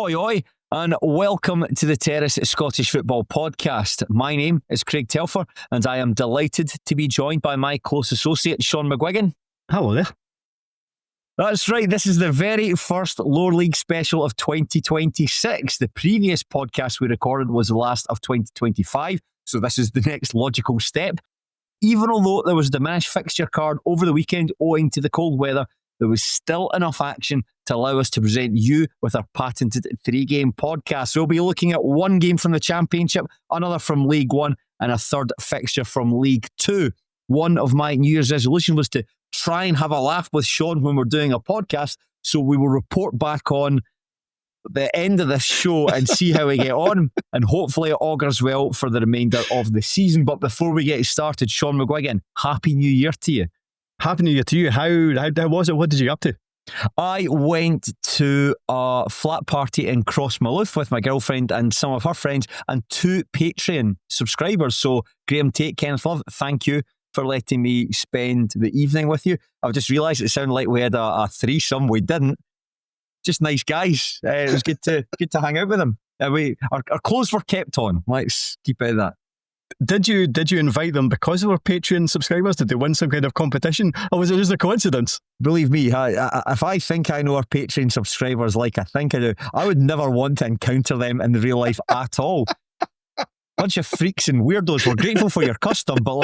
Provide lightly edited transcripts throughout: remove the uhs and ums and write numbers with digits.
Oi, oi, and welcome to the Terrace Scottish Football Podcast. My name is Craig Telfer, and I am delighted to be joined by my close associate, Shaughan McGuigan. Hello there. That's right, this is the very first Lower League special of 2026. The previous podcast we recorded was the last of 2025, so this is the next logical step. Even although there was a diminished fixture card over the weekend owing to the cold weather, there was still enough action to allow us to present you with our patented 3-game podcast. We'll be looking at one game from the Championship, another from League One, and a third fixture from League Two. One of my New Year's resolution was to try and have a laugh with Shaughan when we're doing a podcast, so we will report back on the end of this show and see how we get on, and hopefully it augurs well for the remainder of the season. But before we get started, Shaughan McGuigan, Happy New Year to you. Happy New Year to you. How was it? What did you get up to? I went to a flat party in Crossmalouf with my girlfriend and some of her friends and 2 Patreon subscribers. So Graham Tate, Kenneth Love, thank you for letting me spend the evening with you. I've just realised it sounded like we had a threesome. We didn't. Just nice guys. It was good to hang out with them. Our clothes were kept on. Let's keep it at that. Did you invite them because they were Patreon subscribers? Did they win some kind of competition, or was it just a coincidence? Believe me, if I think I know our Patreon subscribers like I think I do, I would never want to encounter them in real life at all. Bunch of freaks and weirdos. We're grateful for your custom, but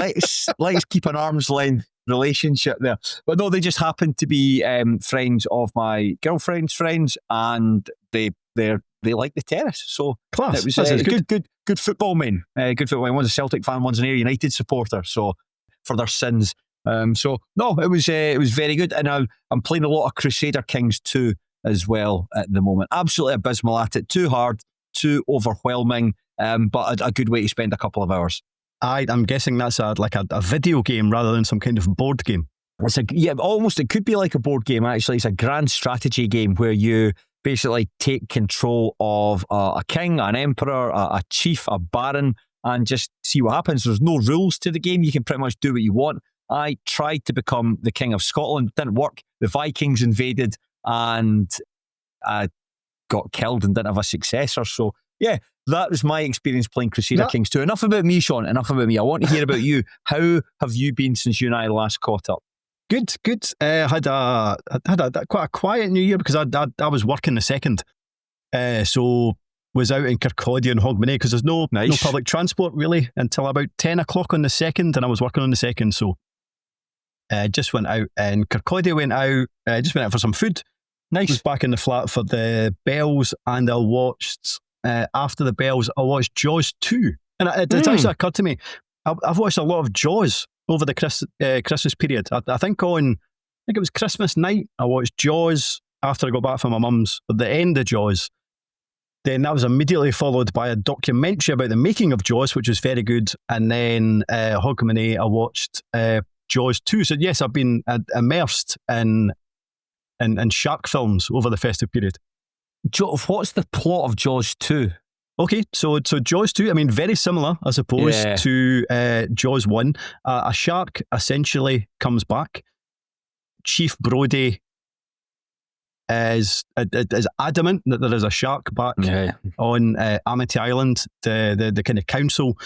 let's keep an arm's length relationship there. But no, they just happen to be friends of my girlfriend's friends, and they like the Terrace. So class. It was good football men. Good football men. One's a Celtic fan, one's an Ayr United supporter. So for their sins. So no, it was very good. And I'm playing a lot of Crusader Kings 2 as well at the moment. Absolutely abysmal at it. Too hard, too overwhelming. But a good way to spend a couple of hours. I'm guessing that's a video game rather than some kind of board game. Almost. It could be like a board game, actually. It's a grand strategy game where you basically take control of a king, an emperor, a chief, a baron, and just see what happens. There's no rules to the game. You can pretty much do what you want. I tried to become the King of Scotland. It didn't work. The Vikings invaded and I got killed and didn't have a successor. So, yeah, that was my experience playing Crusader Kings 2. Enough about me, Shaughan. Enough about me. I want to hear about you. How have you been since you and I last caught up? Good. Had quite a quiet New Year because I was working the second, so was out in Kirkcaldy and Hogmanay because there's no public transport really until about 10 o'clock on the second, and I was working on the second, so just went out in Kirkcaldy. Just went out for some food. Nice. Was back in the flat for the Bells, and I watched after the Bells. I watched Jaws 2, and it actually occurred to me I've watched a lot of Jaws over the Christmas period. I think it was Christmas night, I watched Jaws after I got back from my mum's, at the end of Jaws. Then that was immediately followed by a documentary about the making of Jaws, which was very good. And then Hogmanay, I watched Jaws 2. So yes, I've been immersed in shark films over the festive period. What's the plot of Jaws 2? Okay, so Jaws 2, I mean, very similar, I suppose, to Jaws 1. A shark essentially comes back. Chief Brodie is adamant that there is a shark back on Amity Island. The kind of council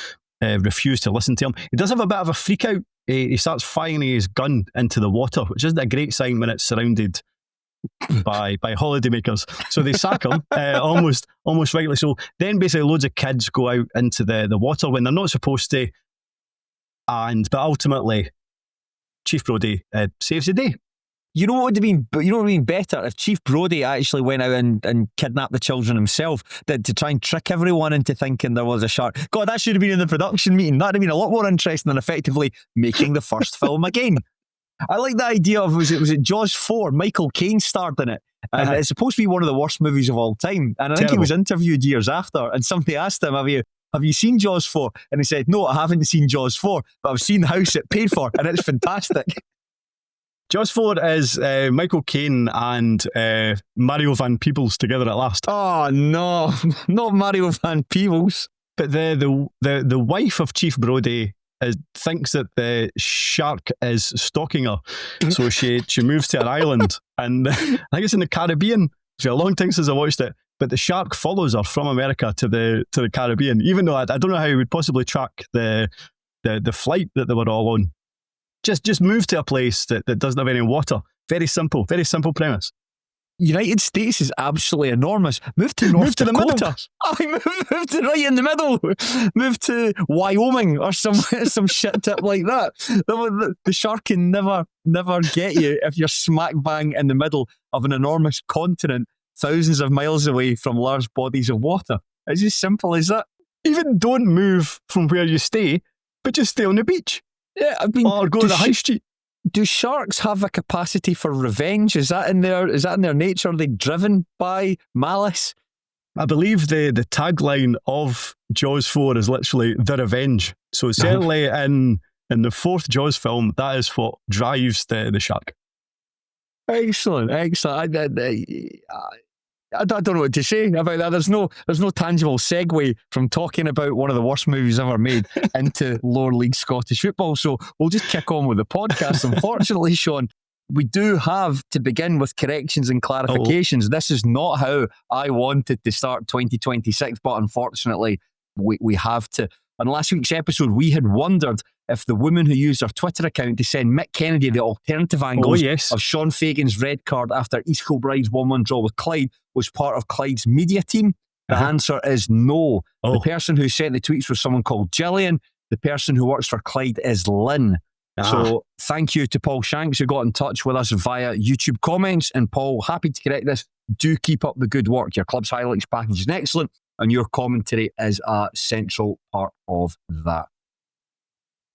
refused to listen to him. He does have a bit of a freak out. He starts firing his gun into the water, which isn't a great sign when it's surrounded by holidaymakers. So they sack him, almost rightly so. Then basically loads of kids go out into the water when they're not supposed to, but ultimately Chief Brodie saves the day. You know what would have been better if Chief Brodie actually went out and kidnapped the children himself, to try and trick everyone into thinking there was a shark. God, that should have been in the production meeting. That'd have been a lot more interesting than effectively making the first film again. I like the idea of, was it Jaws 4? Michael Caine starred in it. And it's supposed to be one of the worst movies of all time. And I think he was interviewed years after, and somebody asked him, have you seen Jaws 4? And he said, no, I haven't seen Jaws 4, but I've seen the house it paid for, and it's fantastic. Jaws 4 is Michael Caine and Mario Van Peebles together at last. Oh no, not Mario Van Peebles. But the wife of Chief Brodie thinks that the shark is stalking her, so she moves to an island, and I think it's in the Caribbean. It's been a long time since I watched it, but the shark follows her from America to the Caribbean, even though I don't know how he would possibly track the flight that they were all on. Just move to a place that doesn't have any water. Very simple premise. United States is absolutely enormous. Move to North Dakota. Move to right in the middle. Move to Wyoming or some shit tip like that. The shark can never get you if you're smack bang in the middle of an enormous continent, thousands of miles away from large bodies of water. It's as simple as that. Even don't move from where you stay, but just stay on the beach. Yeah, I mean, or go to the high street. Do sharks have a capacity for revenge? Is that in their nature? Are they driven by malice? I believe the tagline of Jaws 4 is literally the revenge. So certainly in the fourth Jaws film, that is what drives the shark. Excellent. I don't know what to say about that. There's no tangible segue from talking about one of the worst movies ever made into lower league Scottish football. So we'll just kick on with the podcast. Unfortunately, Shaughan, we do have to begin with corrections and clarifications. This is not how I wanted to start 2026, but unfortunately, we have to. On last week's episode, we had wondered if the woman who used her Twitter account to send Mick Kennedy the alternative angles of Sean Fagan's red card after East Kilbride's 1-1 draw with Clyde was part of Clyde's media team. The answer is no. The person who sent the tweets was someone called Gillian. The person who works for Clyde is Lynn. So thank you to Paul Shanks who got in touch with us via YouTube comments. And Paul, happy to correct this. Do keep up the good work. Your club's highlights package is excellent, and your commentary is a central part of that.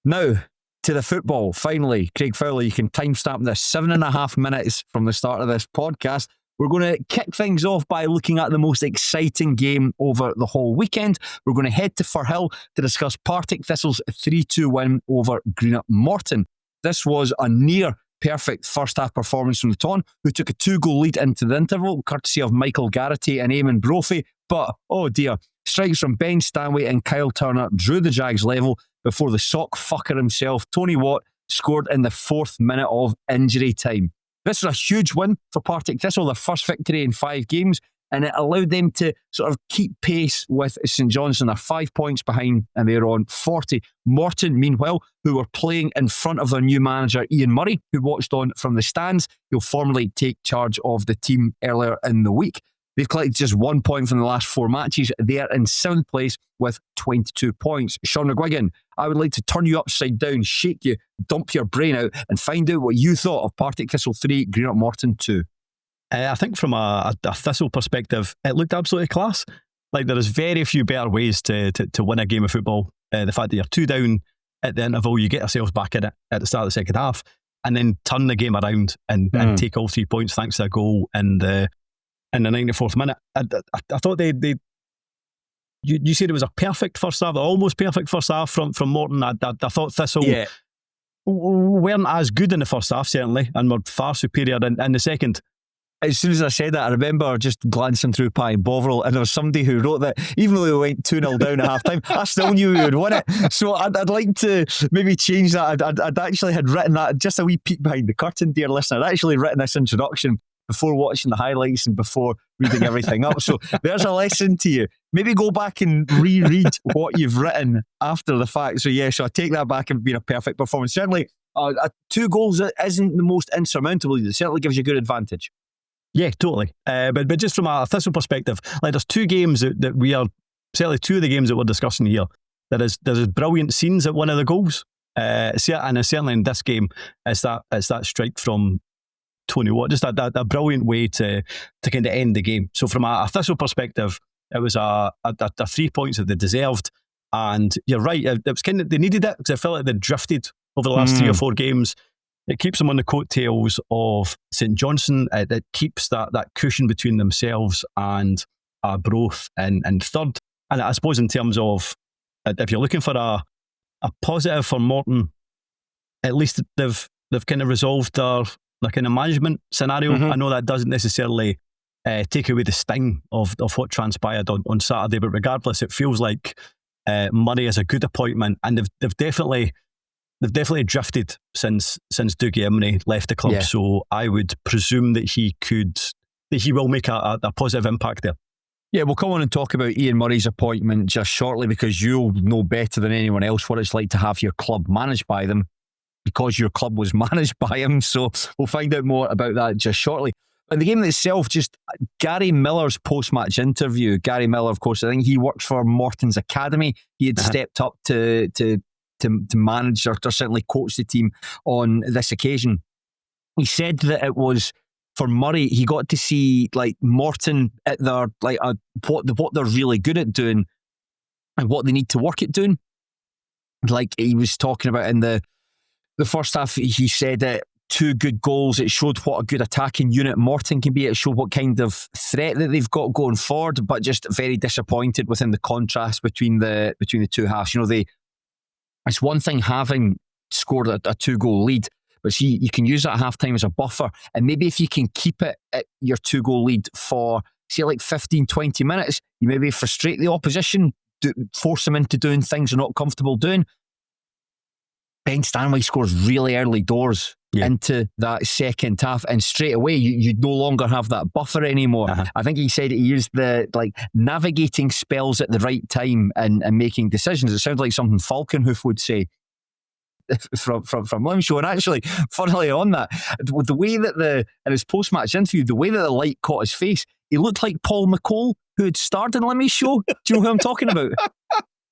Now, to the football. Finally, Craig Fowler, you can timestamp this 7.5 minutes from the start of this podcast. We're going to kick things off by looking at the most exciting game over the whole weekend. We're going to head to Firhill to discuss Partick Thistle's 3-2 win over Greenock Morton. This was a near perfect first half performance from the Ton, who took a 2-goal lead into the interval, courtesy of Michael Garrity and Eamon Brophy. But, oh dear, strikes from Ben Stanley and Kyle Turner drew the Jags level before the sock fucker himself, Tony Watt, scored in the 4th minute of injury time. This was a huge win for Partick Thistle, their first victory in 5 games, and it allowed them to sort of keep pace with St Johnstone. They're 5 points behind and they're on 40. Morton, meanwhile, who were playing in front of their new manager, Ian Murray, who watched on from the stands. He'll formally take charge of the team earlier in the week. They've collected just 1 point from the last 4 matches. They are in 7th place with 22 points. Shaughan McGuigan, I would like to turn you upside down, shake you, dump your brain out, and find out what you thought of Partick Thistle 3, Greenock Morton 2. I think from a Thistle perspective, it looked absolutely class. Like, there is very few better ways to win a game of football. The fact that you're 2 down at the interval, you get yourselves back in it at the start of the second half, and then turn the game around and take all 3 points thanks to a goal in the 94th minute. I thought you said it was a perfect first half, almost perfect first half from Morton. I thought Thistle weren't as good in the first half, certainly, and were far superior in the second. As soon as I said that, I remember just glancing through Paddy Bovril, and there was somebody who wrote that even though we went 2-0 down at half time, I still knew we would win it. So I'd like to maybe change that. I'd actually had written that, just a wee peek behind the curtain, dear listener. I'd actually written this introduction before watching the highlights and before reading everything up. So there's a lesson to you. Maybe go back and reread what you've written after the fact. So yeah, so I take that back and being a perfect performance. Certainly, 2 goals isn't the most insurmountable. It certainly gives you a good advantage. Yeah, totally. But just from a Thistle perspective, like, there's 2 games that we are, certainly 2 of the games that we're discussing here, there's brilliant scenes at one of the goals. And certainly in this game, it's that strike from Tony Watt, just a brilliant way to kind of end the game. So from a Thistle perspective, it was a 3 points that they deserved. And you're right, it was kind of, they needed it because I felt like they drifted over the last 3 or 4 games. It keeps them on the coattails of St Johnstone. It keeps that cushion between themselves and Arbroath in 3rd. And I suppose in terms of, if you're looking for a positive for Morton, at least they've kind of resolved their kind of management scenario. I know that doesn't necessarily take away the sting of what transpired on Saturday, but regardless, it feels like Murray is a good appointment, and they've definitely drifted since Dougie Imrie left the club. Yeah. So I would presume that he will make a positive impact there. Yeah, we'll come on and talk about Ian Murray's appointment just shortly, because you'll know better than anyone else what it's like to have your club managed by them, because your club was managed by him. So we'll find out more about that just shortly. But the game itself, just Gary Miller's post-match interview. Gary Miller, of course, I think he works for Morton's Academy. He had stepped up to manage or certainly coach the team on this occasion. He said that it was, for Murray, he got to see like Morton at their what they're really good at doing and what they need to work at doing. Like he was talking about in the first half, he said that 2 good goals. It showed what a good attacking unit Morton can be. It showed what kind of threat that they've got going forward, but just very disappointed within the contrast between the two halves. You know, it's one thing having scored a 2-goal lead, but see, you can use that half time as a buffer, and maybe if you can keep it at your 2-goal lead for say like 15, 20 minutes, you maybe frustrate the opposition, force them into doing things they're not comfortable doing. Ben Stanley scores really early doors into that second half, and straight away you no longer have that buffer anymore. I think he said he used the navigating spells at the right time and making decisions. It sounds like something Falconhoof would say from Limshaw. And actually, funnily on that, the way that in his post-match interview, the way that the light caught his face, he looked like Paul McCall, who had starred in Limmy's show. Do you know who I'm talking about?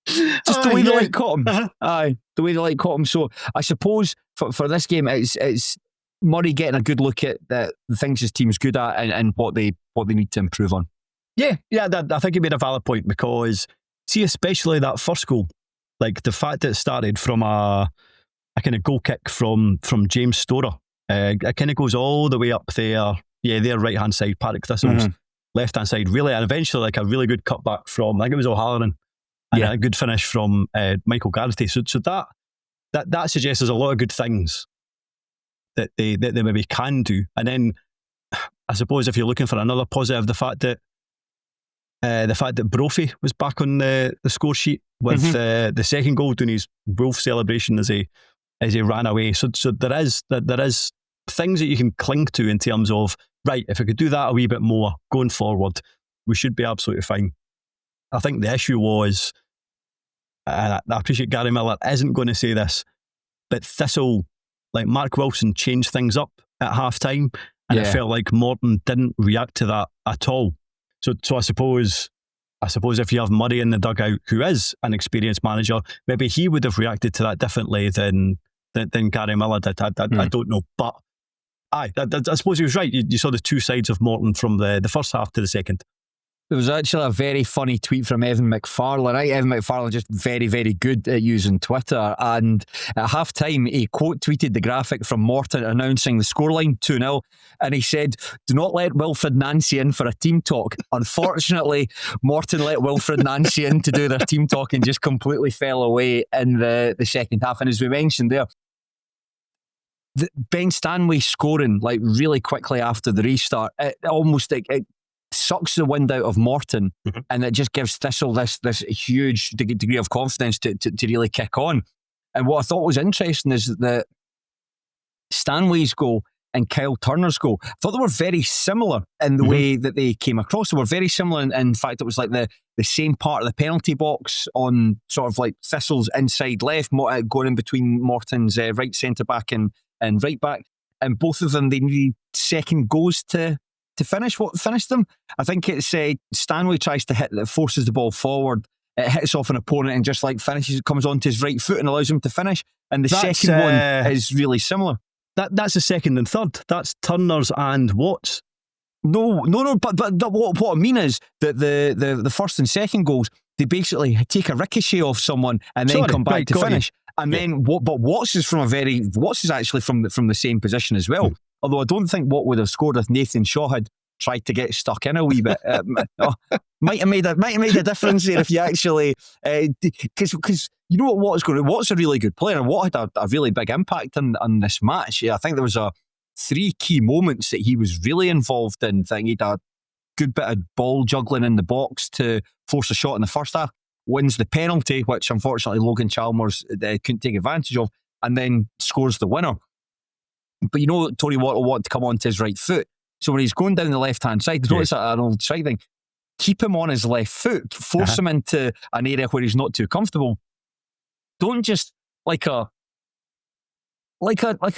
Just the way the light caught him. Aye, the way the light caught him. So I suppose for this game, it's Murray getting a good look at the things his team's good at and what they need to improve on. Yeah, I think he made a valid point, because see, especially that first goal, like the fact that it started from a kind of goal kick from James Storer. It kind of goes all the way up there. Yeah, their right hand side, Partick Thistle's left hand side, really, and eventually like a really good cutback from, I think it was O'Halloran. And a good finish from Michael Garrity. So that suggests there's a lot of good things that they maybe can do. And then I suppose if you're looking for another positive, the fact that Brophy was back on the score sheet with the second goal, doing his wolf celebration as he ran away. So there is things that you can cling to in terms of, right, if we could do that a wee bit more going forward, we should be absolutely fine. I think the issue was, and I appreciate Gary Miller isn't going to say this, but Thistle, like Mark Wilson, changed things up at half time, and it felt like Morton didn't react to that at all. So I suppose if you have Murray in the dugout, who is an experienced manager, maybe he would have reacted to that differently than Gary Miller did. I don't know, but I suppose he was right. You saw the two sides of Morton from the first half to the second. There was actually a very funny tweet from Evan McFarlane. Evan McFarlane just very, very good at using Twitter. And at half time, he quote tweeted the graphic from Morton announcing the scoreline 2-0. And he said, "Do not let Wilfred Nancy in for a team talk." Unfortunately, Morton let Wilfred Nancy in to do their team talk and just completely fell away in the second half. And as we mentioned there, Ben Stanley scoring like really quickly after the restart, it sucks the wind out of Morton, and it just gives Thistle this huge degree of confidence to really kick on. And what I thought was interesting is that Stanley's goal and Kyle Turner's goal, I thought they were very similar in the way that they came across. They were very similar. In fact, it was like the same part of the penalty box on sort of like Thistle's inside left, going in between Morton's right centre back and right back. And both of them, they needed second goals to finish. What finished them? I think it's Stanley tries to hit that, forces the ball forward, it hits off an opponent and just like finishes, it comes onto his right foot and allows him to finish. And the second one is really similar. That's the second and third. That's Turner's and Watts. No. But what I mean is that the first and second goals, they basically take a ricochet off someone and then come back to finish. And then but Watts is actually from the same position as well. Although I don't think what would have scored if Nathan Shaw had tried to get stuck in a wee bit. Might have made a difference there if you actually, because you know what Watt's going to. Watt's a really good player, and Watt had a really big impact on this match. Yeah, I think there was 3 key moments that he was really involved in. I think he had a good bit of ball juggling in the box to force a shot in the first half, wins the penalty, which unfortunately Logan Chalmers couldn't take advantage of, and then scores the winner. But you know, Tony Watt will want to come onto his right foot. So when he's going down the left-hand side, notice that an old side thing, keep him on his left foot, force him into an area where he's not too comfortable. Don't just like a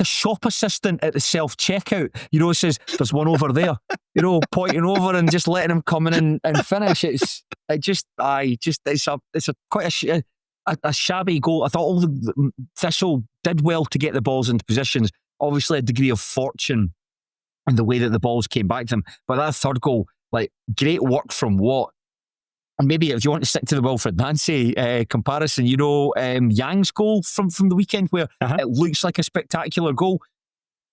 shop assistant at the self-checkout, says there's one over there, pointing over and just letting him come in and finish. It's quite a shabby goal. I thought all the Thistle did well to get the balls into positions. Obviously a degree of fortune in the way that the balls came back to them. But that third goal, great work from Watt. And maybe if you want to stick to the Wilfred Nancy comparison, Yang's goal from the weekend where it looks like a spectacular goal,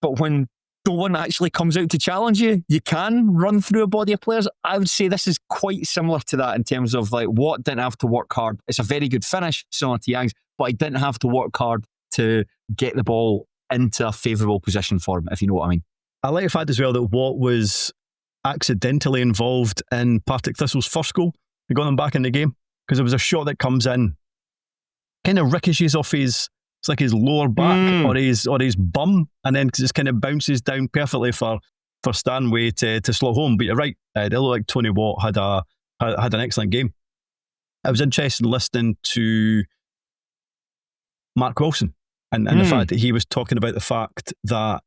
but when no one actually comes out to challenge you, you can run through a body of players. I would say this is quite similar to that in terms of Watt didn't have to work hard. It's a very good finish, similar to Yang's, but he didn't have to work hard to get the ball into a favourable position for him, if you know what I mean. I like the fact as well that Watt was accidentally involved in Partick Thistle's first goal. He got them back in the game because there was a shot that comes in, kind of ricochets off his lower back or his bum, and then just kind of bounces down perfectly for Stanway to slot home. But you're right, it looked like Tony Watt had an excellent game. I was interested in listening to Mark Wilson and the fact that he was talking about the fact that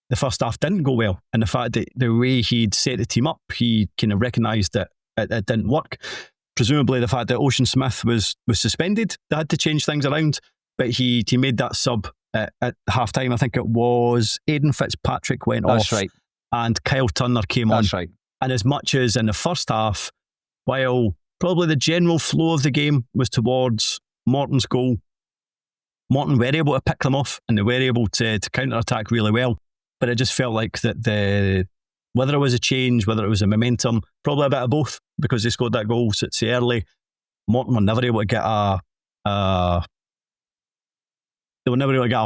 the first half didn't go well, and the fact that the way he'd set the team up, he kind of recognised that it didn't work. Presumably the fact that Ocean Smith was suspended, they had to change things around, but he made that sub at half time. I think it was Aidan Fitzpatrick went off, right, and Kyle Turner came on. That's right. And as much as in the first half, while probably the general flow of the game was towards Morton's goal, Morton were able to pick them off and they were able to counter-attack really well. But it just felt like that whether it was a change, whether it was a momentum, probably a bit of both, because they scored that goal so early. Morton were never able to get a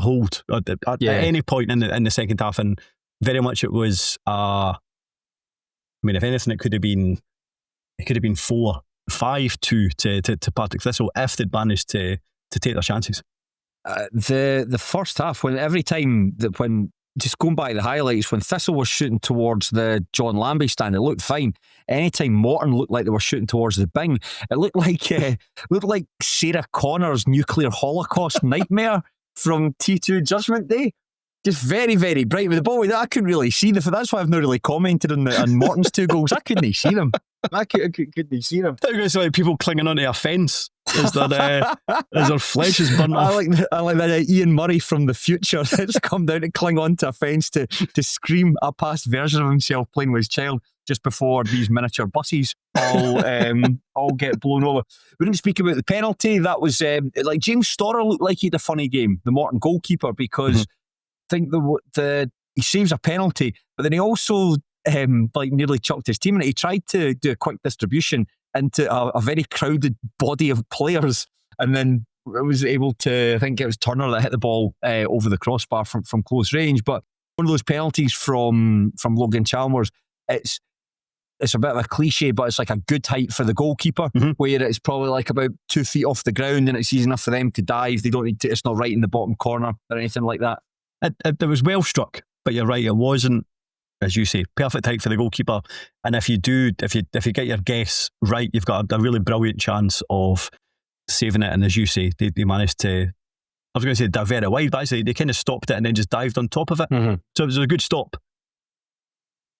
hold at any point in the second half, and very much it was. If anything, it could have been 4-5-2 to Partick Thistle if they'd managed to take their chances. The first half, when just going back to the highlights, when Thistle was shooting towards the John Lambie stand, it looked fine. Anytime Morton looked like they were shooting towards the Bing, it looked like Sarah Connor's nuclear holocaust nightmare from T2 Judgment Day. Just very, very bright with the ball. I couldn't really see that's why I've not really commented on Morton's two goals. I couldn't see them. I couldn't see them. I think it's like people clinging onto a fence as their flesh is burnt off. I like that Ian Murray from the future that's come down to cling onto a fence to scream a past version of himself playing with his child just before these miniature buses all get blown over. We didn't speak about the penalty. That was James Storer looked like he had a funny game, the Morton goalkeeper, because I think he saves a penalty, but then he also nearly chucked his team in it. He tried to do a quick distribution into a very crowded body of players, and then was able to, I think it was Turner that hit the ball over the crossbar from close range. But one of those penalties from Logan Chalmers, it's a bit of a cliche, but it's like a good height for the goalkeeper, where it's probably like about 2 feet off the ground and it's easy enough for them to dive. They don't need to, it's not right in the bottom corner or anything like that. It was well struck, but you're right, it wasn't, as you say, perfect height for the goalkeeper. And if you get your guess right, you've got a really brilliant chance of saving it. And as you say, they managed to, I was going to say divert it wide, but actually they kind of stopped it and then just dived on top of it. So it was a good stop.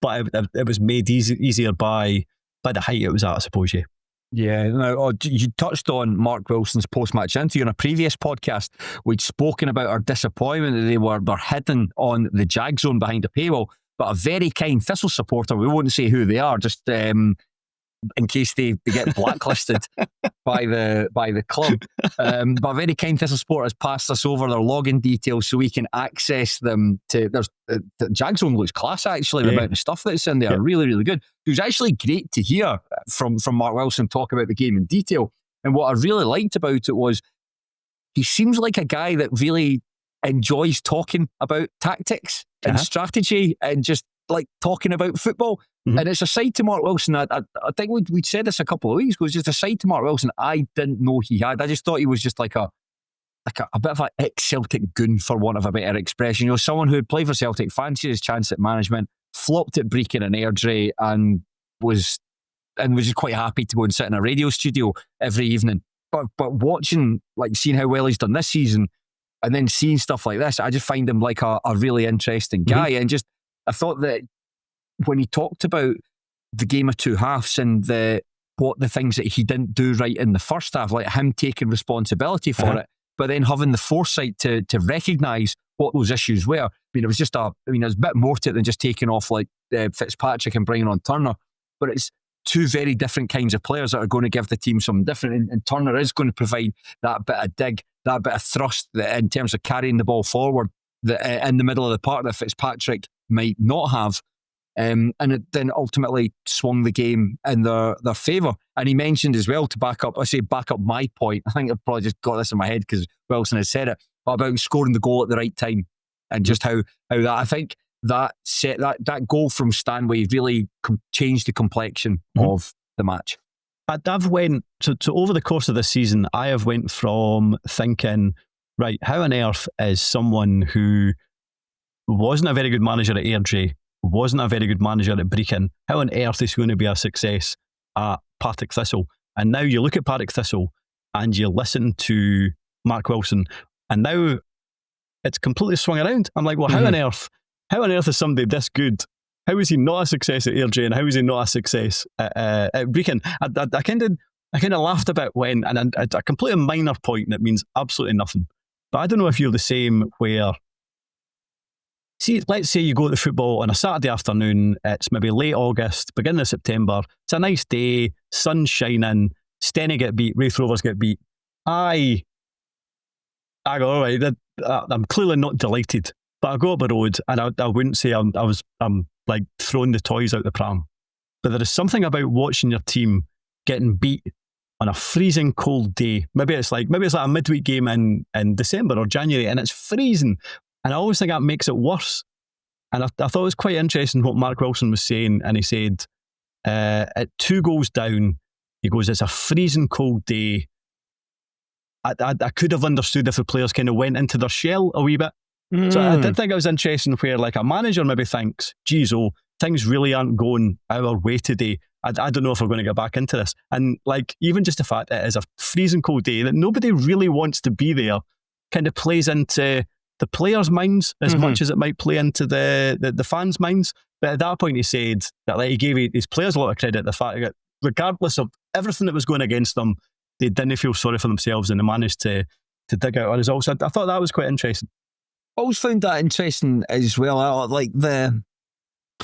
But it was made easier by the height it was at, I suppose, yeah. Yeah, now, you touched on Mark Wilson's post-match interview. In a previous podcast, we'd spoken about our disappointment that they were hidden on the Jag zone behind a paywall, but a very kind Thistle supporter, we won't say who they are, just in case they get blacklisted by the club. But a very kind Thistle supporter has passed us over their login details so we can access them. The Jag Zone looks class, actually, the amount of stuff that's in there. Really, really good. It was actually great to hear from Mark Wilson talk about the game in detail. And what I really liked about it was he seems like a guy that really enjoys talking about tactics and strategy and just like talking about football. And it's a side to Mark Wilson. I think we'd said this a couple of weeks ago. It's just a side to Mark Wilson I didn't know he had. I just thought he was just like a bit of an ex-Celtic goon, for want of a better expression. Someone who had played for Celtic, fancied his chance at management, flopped at Brecon and Airdrie, and was and was just quite happy to go and sit in a radio studio every evening. But watching, like, seeing how well he's done this season, and then seeing stuff like this, I just find him like a really interesting guy. And just, I thought that when he talked about the game of two halves and what the things that he didn't do right in the first half, like him taking responsibility for it, but then having the foresight to recognise what those issues were. I mean, it was just it was a bit more to it than just taking off like Fitzpatrick and bringing on Turner. But it's two very different kinds of players that are going to give the team something different. And Turner is going to provide that bit of dig, that bit of thrust in terms of carrying the ball forward that, in the middle of the park that Fitzpatrick might not have. And it then ultimately swung the game in their favour. And he mentioned as well, to back up my point, I think I've probably just got this in my head because Wilson has said it, about scoring the goal at the right time, and just how that, I think that goal from Stanway really changed the complexion of the match. I've went so over the course of this season, I have went from thinking, right, how on earth is someone who wasn't a very good manager at Airdrie, wasn't a very good manager at Brechin, how on earth is going to be a success at Partick Thistle? And now you look at Partick Thistle and you listen to Mark Wilson, and now it's completely swung around. I'm like, well, how on earth is somebody this good? How is he not a success at Airdrie, and how is he not a success at Brechin? I kind of laughed a bit when, and a completely minor point that means absolutely nothing. But I don't know if you're the same where, see, let's say you go to the football on a Saturday afternoon, it's maybe late August, beginning of September, it's a nice day, sun's shining, Stenny get beat, Wraith Rovers get beat. I go, all right, I'm clearly not delighted, but I go up the road and I wouldn't say I'm like throwing the toys out the pram. But there is something about watching your team getting beat on a freezing cold day. Maybe it's like a midweek game in December or January and it's freezing. And I always think that makes it worse. And I thought it was quite interesting what Mark Wilson was saying. And he said, at 2 goals down, he goes, it's a freezing cold day. I could have understood if the players kind of went into their shell a wee bit. So I did think it was interesting where like a manager maybe thinks, geez, things really aren't going our way today. I don't know if we're going to get back into this. And like, even just the fact that it is a freezing cold day, that nobody really wants to be there, kind of plays into the players' minds as much as it might play into the fans' minds. But at that point he said that, like, he gave his players a lot of credit, the fact that regardless of everything that was going against them, they didn't feel sorry for themselves and they managed to dig out a result. So I thought that was quite interesting. I always found that interesting as well. Like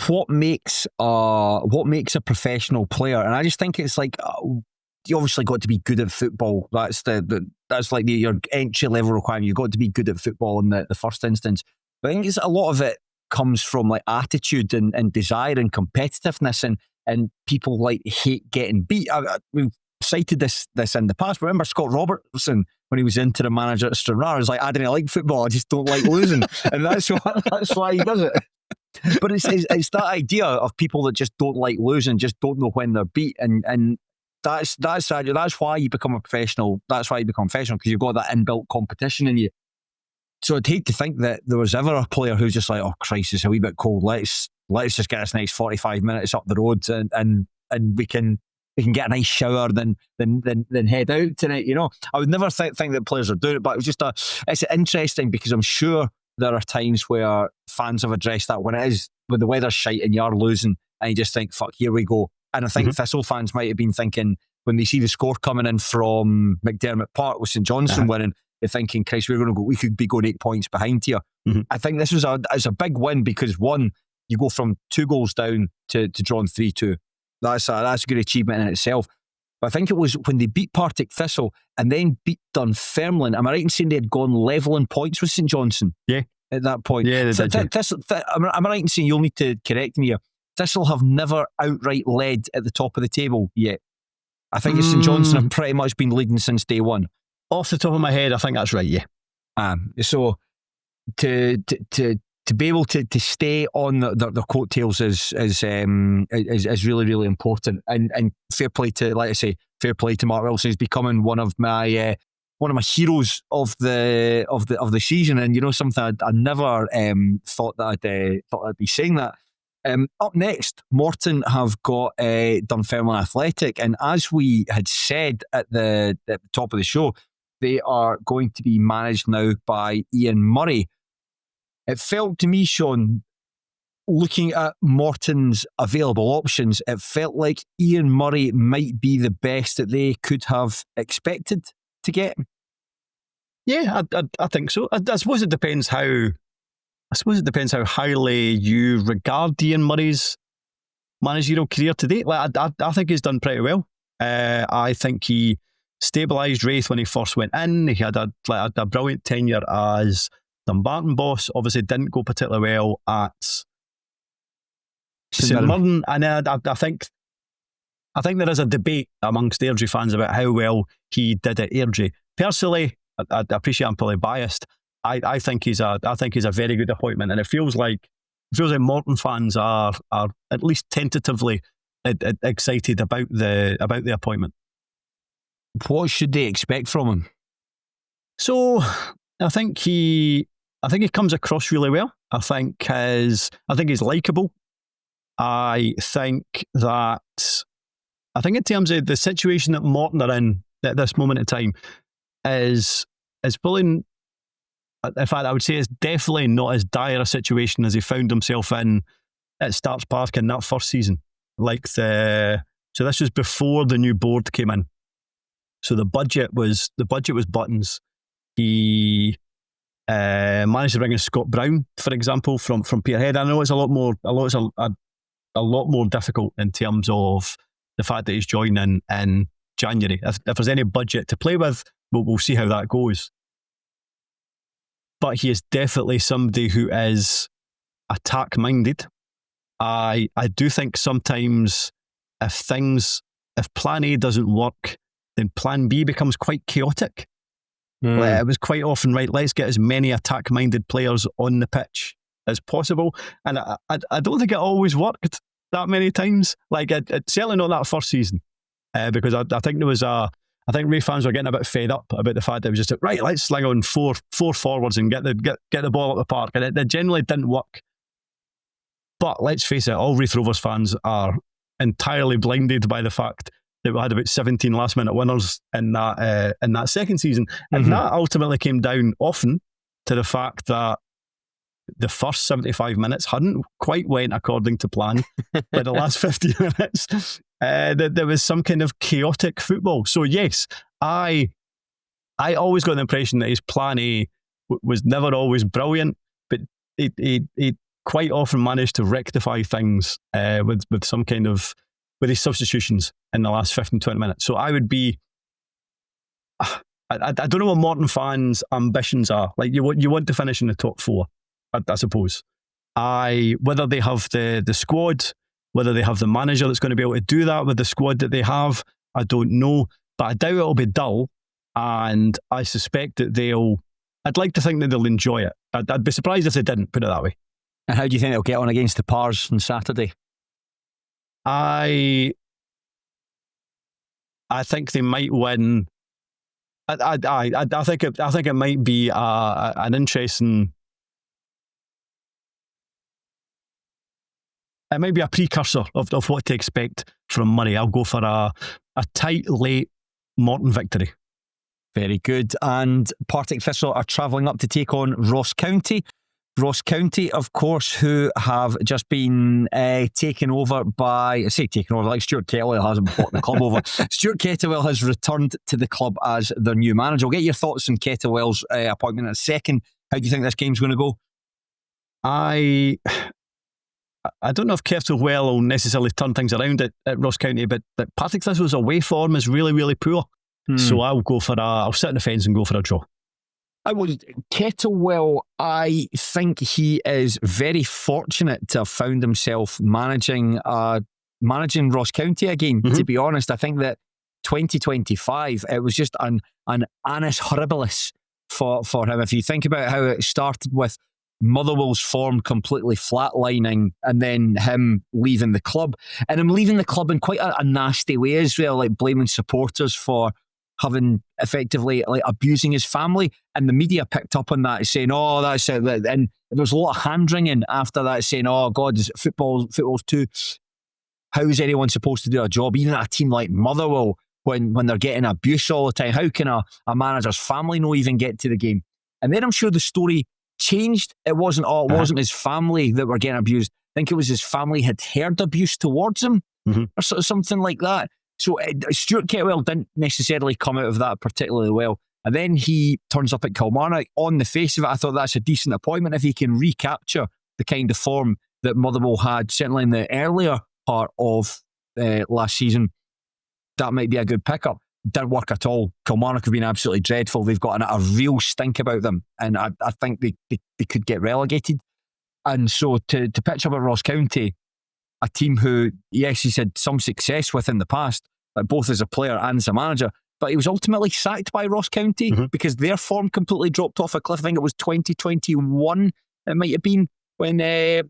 what makes a professional player, and I just think it's like you obviously got to be good at football. That's like your entry level requirement. You've got to be good at football in the first instance. But I think a lot of it comes from like attitude and desire and competitiveness, and people like hate getting beat. We've cited this in the past. Remember Scott Robertson when he was interim manager at Stranraer? He's like, I didn't like football, I just don't like losing, and that's why he does it. But it's that idea of people that just don't like losing, just don't know when they're beat, and that's why you become a professional. That's why you become professional, because you've got that inbuilt competition in you. So I'd hate to think that there was ever a player who's just like, oh Christ, it's a wee bit cold. Let's just get this nice 45 minutes up the road and we can get a nice shower, then head out tonight. You know, I would never think that players are doing it, but it was it's interesting because I'm sure there are times where fans have addressed that when the weather's shite and you're losing, and you just think, fuck, here we go. And I think Thistle fans might have been thinking when they see the score coming in from McDermott Park with St Johnstone winning, they're thinking, Christ, we could be going 8 points behind here. I think this was a big win because, one, you go from 2 goals down to drawing 3-2. That's a good achievement in itself. But I think it was when they beat Partick Thistle and then beat Dunfermline. Am I right in saying they had gone level in points with St Johnstone? Yeah. At that point. Yeah, they did. Am I right in saying, you'll need to correct me here, Thistle have never outright led at the top of the table yet? I think St Johnstone have pretty much been leading since day one. Off the top of my head, I think that's right, yeah. So to be able to stay on their coattails is really, really important. And fair play to, like I say, fair play to Mark Wilson. He's becoming one of my heroes of the season. And you know something, I never thought that I'd be saying that. Up next, Morton have got Dunfermline Athletic, and as we had said at the top of the show, they are going to be managed now by Ian Murray. It felt to me, Shaughan, looking at Morton's available options, it felt like Ian Murray might be the best that they could have expected to get. Yeah, I think so. I suppose it depends how highly you regard Ian Murray's managerial career to date. Like, I think he's done pretty well. I think he stabilised Wraith when he first went in. He had a brilliant tenure as Dumbarton boss. Obviously didn't go particularly well at St Mirren. And I think there is a debate amongst Airdrie fans about how well he did at Airdrie. Personally, I appreciate I'm probably biased. I think he's a very good appointment, and it feels like Morton fans are at least tentatively excited about the appointment. What should they expect from him? So I think he comes across really well. I think he's likeable. I think in terms of the situation that Morton are in at this moment in time is probably, in fact, I would say it's definitely not as dire a situation as he found himself in at Starks Park in that first season. So this was before the new board came in. So the budget was buttons. He managed to bring in Scott Brown, for example, from Peterhead. I know it's a lot more difficult in terms of the fact that he's joining in January. If there's any budget to play with, we'll see how that goes. But he is definitely somebody who is attack-minded. I do think sometimes if plan A doesn't work, then plan B becomes quite chaotic. Like, it was quite often, right, let's get as many attack-minded players on the pitch as possible. And I don't think it always worked that many times. Like, certainly not that first season. Because I think I think Ray fans were getting a bit fed up about the fact that it was just, right, let's sling on four forwards and get the ball up the park. And it generally didn't work. But let's face it, all Wraith Rovers fans are entirely blinded by the fact that we had about 17 last-minute winners in that second season. And that ultimately came down often to the fact that the first 75 minutes hadn't quite went according to plan. But the last 50 minutes, there was some kind of chaotic football. So yes, I always got the impression that his plan A was never always brilliant, but he quite often managed to rectify things with some kind of, with his substitutions in the last 15, 20 minutes. So I would be, I don't know what Morton fans' ambitions are. Like, you want to finish in the top four, I suppose. Whether they have the squad, whether they have the manager that's going to be able to do that with the squad that they have, I don't know. But I doubt it'll be dull, and I suspect that I'd like to think that they'll enjoy it. I'd be surprised if they didn't, put it that way. And how do you think they'll get on against the Pars on Saturday? I think they might win. I think it might be an interesting. It might be a precursor of what to expect from Murray. I'll go for a tight, late Morton victory. Very good. And Partick Thistle are travelling up to take on Ross County. Ross County, of course, who have just been taken over by, like Stuart Kettlewell hasn't bought the club over. Stuart Kettlewell has returned to the club as their new manager. I'll get your thoughts on Kettlewell's appointment in a second. How do you think this game's going to go? I don't know if Kettlewell will necessarily turn things around at Ross County, but Partick Thistle's away form is really, really poor. So I'll sit on the fence and go for a draw. Kettlewell, I think he is very fortunate to have found himself managing Ross County again. To be honest, I think that 2025, it was just an annus horribilis for him. If you think about how it started with Motherwell's form completely flatlining and then him leaving the club, and him leaving the club in quite a nasty way as well, like blaming supporters for having effectively like abusing his family, and the media picked up on that, saying, "Oh, that's it." And there was a lot of hand wringing after that, saying, "Oh God, is it football's too. How is anyone supposed to do a job, even at a team like Motherwell, when they're getting abuse all the time? How can a manager's family not even get to the game?" And then I'm sure the story changed. It wasn't his family that were getting abused. I think it was his family had heard abuse towards him, or something like that. So Stuart Kettlewell didn't necessarily come out of that particularly well. And then he turns up at Kilmarnock. On the face of it, I thought that's a decent appointment. If he can recapture the kind of form that Motherwell had, certainly in the earlier part of last season, that might be a good pickup. Didn't work at all. Kilmarnock have been absolutely dreadful. They've got a real stink about them, and I think they could get relegated. And so to pitch up at Ross County, a team who, yes, he's had some success with in the past, like both as a player and as a manager, but he was ultimately sacked by Ross County because their form completely dropped off a cliff. I think it was 2021, it might have been, when it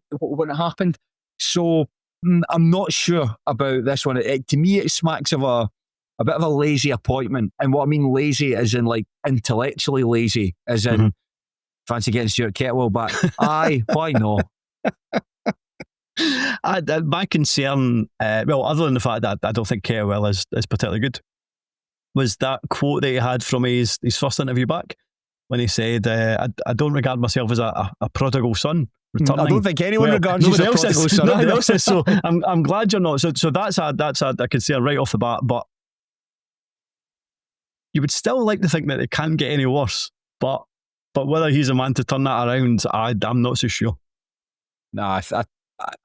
happened. So I'm not sure about this one. To me, it smacks of a bit of a lazy appointment. And what I mean lazy is in like intellectually lazy, as in fancy getting Stuart Kettlewell back. Aye, why not? My concern, other than the fact that I don't think Kettlewell is particularly good, was that quote that he had from his first interview back, when he said, I don't regard myself as a prodigal son returning. I don't think anyone regards you as a prodigal son. Nobody else is. So I'm glad you're not. So that's a concern right off the bat. But you would still like to think that it can't get any worse. But whether he's a man to turn that around, I'm not so sure. No,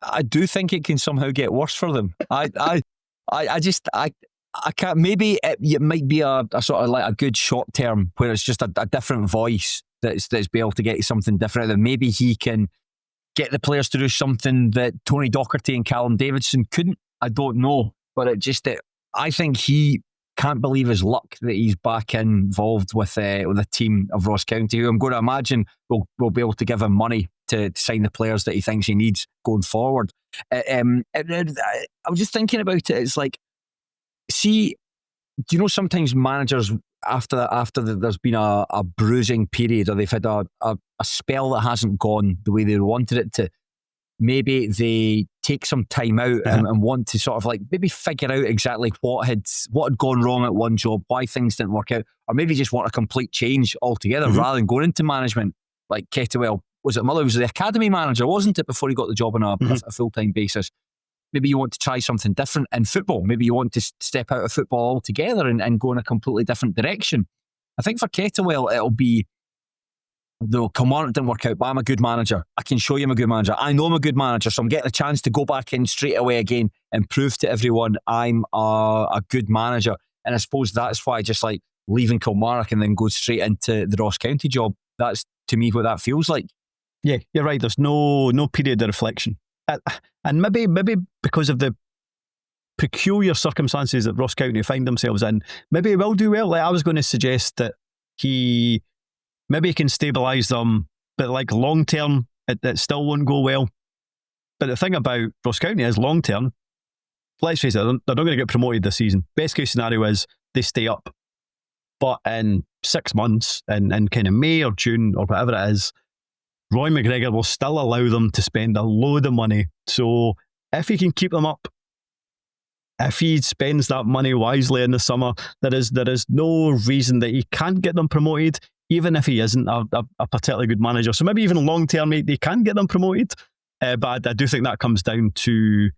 I do think it can somehow get worse for them. I can't. Maybe it might be a sort of like a good short term where it's just a different voice that's be able to get you something different. Then maybe he can get the players to do something that Tony Docherty and Callum Davidson couldn't. I don't know, but I think he can't believe his luck that he's back involved with a team of Ross County, who I'm going to imagine will be able to give him money to sign the players that he thinks he needs going forward. I was just thinking about it. It's like, see, do you know sometimes managers after there's been a bruising period, or they've had a spell that hasn't gone the way they wanted it to, maybe they take some time out and want to sort of like maybe figure out exactly what had gone wrong at one job, why things didn't work out, or maybe just want a complete change altogether rather than going into management. Like Kettlewell was the academy manager, wasn't it, before he got the job on a full-time basis. Maybe you want to try something different in football. Maybe you want to step out of football altogether and go in a completely different direction. I think for Kettlewell, it'll be, though Kilmarnock didn't work out, but I'm a good manager. I can show you I'm a good manager. I know I'm a good manager, so I'm getting a chance to go back in straight away again and prove to everyone I'm a good manager. And I suppose that's why just like leaving Kilmarnock and then go straight into the Ross County job. That's, to me, what that feels like. Yeah, you're right. There's no period of reflection. And maybe because of the peculiar circumstances that Ross County find themselves in, maybe he will do well. Like, I was going to suggest that he can stabilise them, but like long term, it still won't go well. But the thing about Ross County is long term, let's face it, they're not going to get promoted this season. Best case scenario is they stay up. But in 6 months, in kind of May or June or whatever it is, Roy McGregor will still allow them to spend a load of money. So if he can keep them up, if he spends that money wisely in the summer, there is no reason that he can't get them promoted, even if he isn't a particularly good manager. So maybe even long term, they can get them promoted. But I do think that comes down to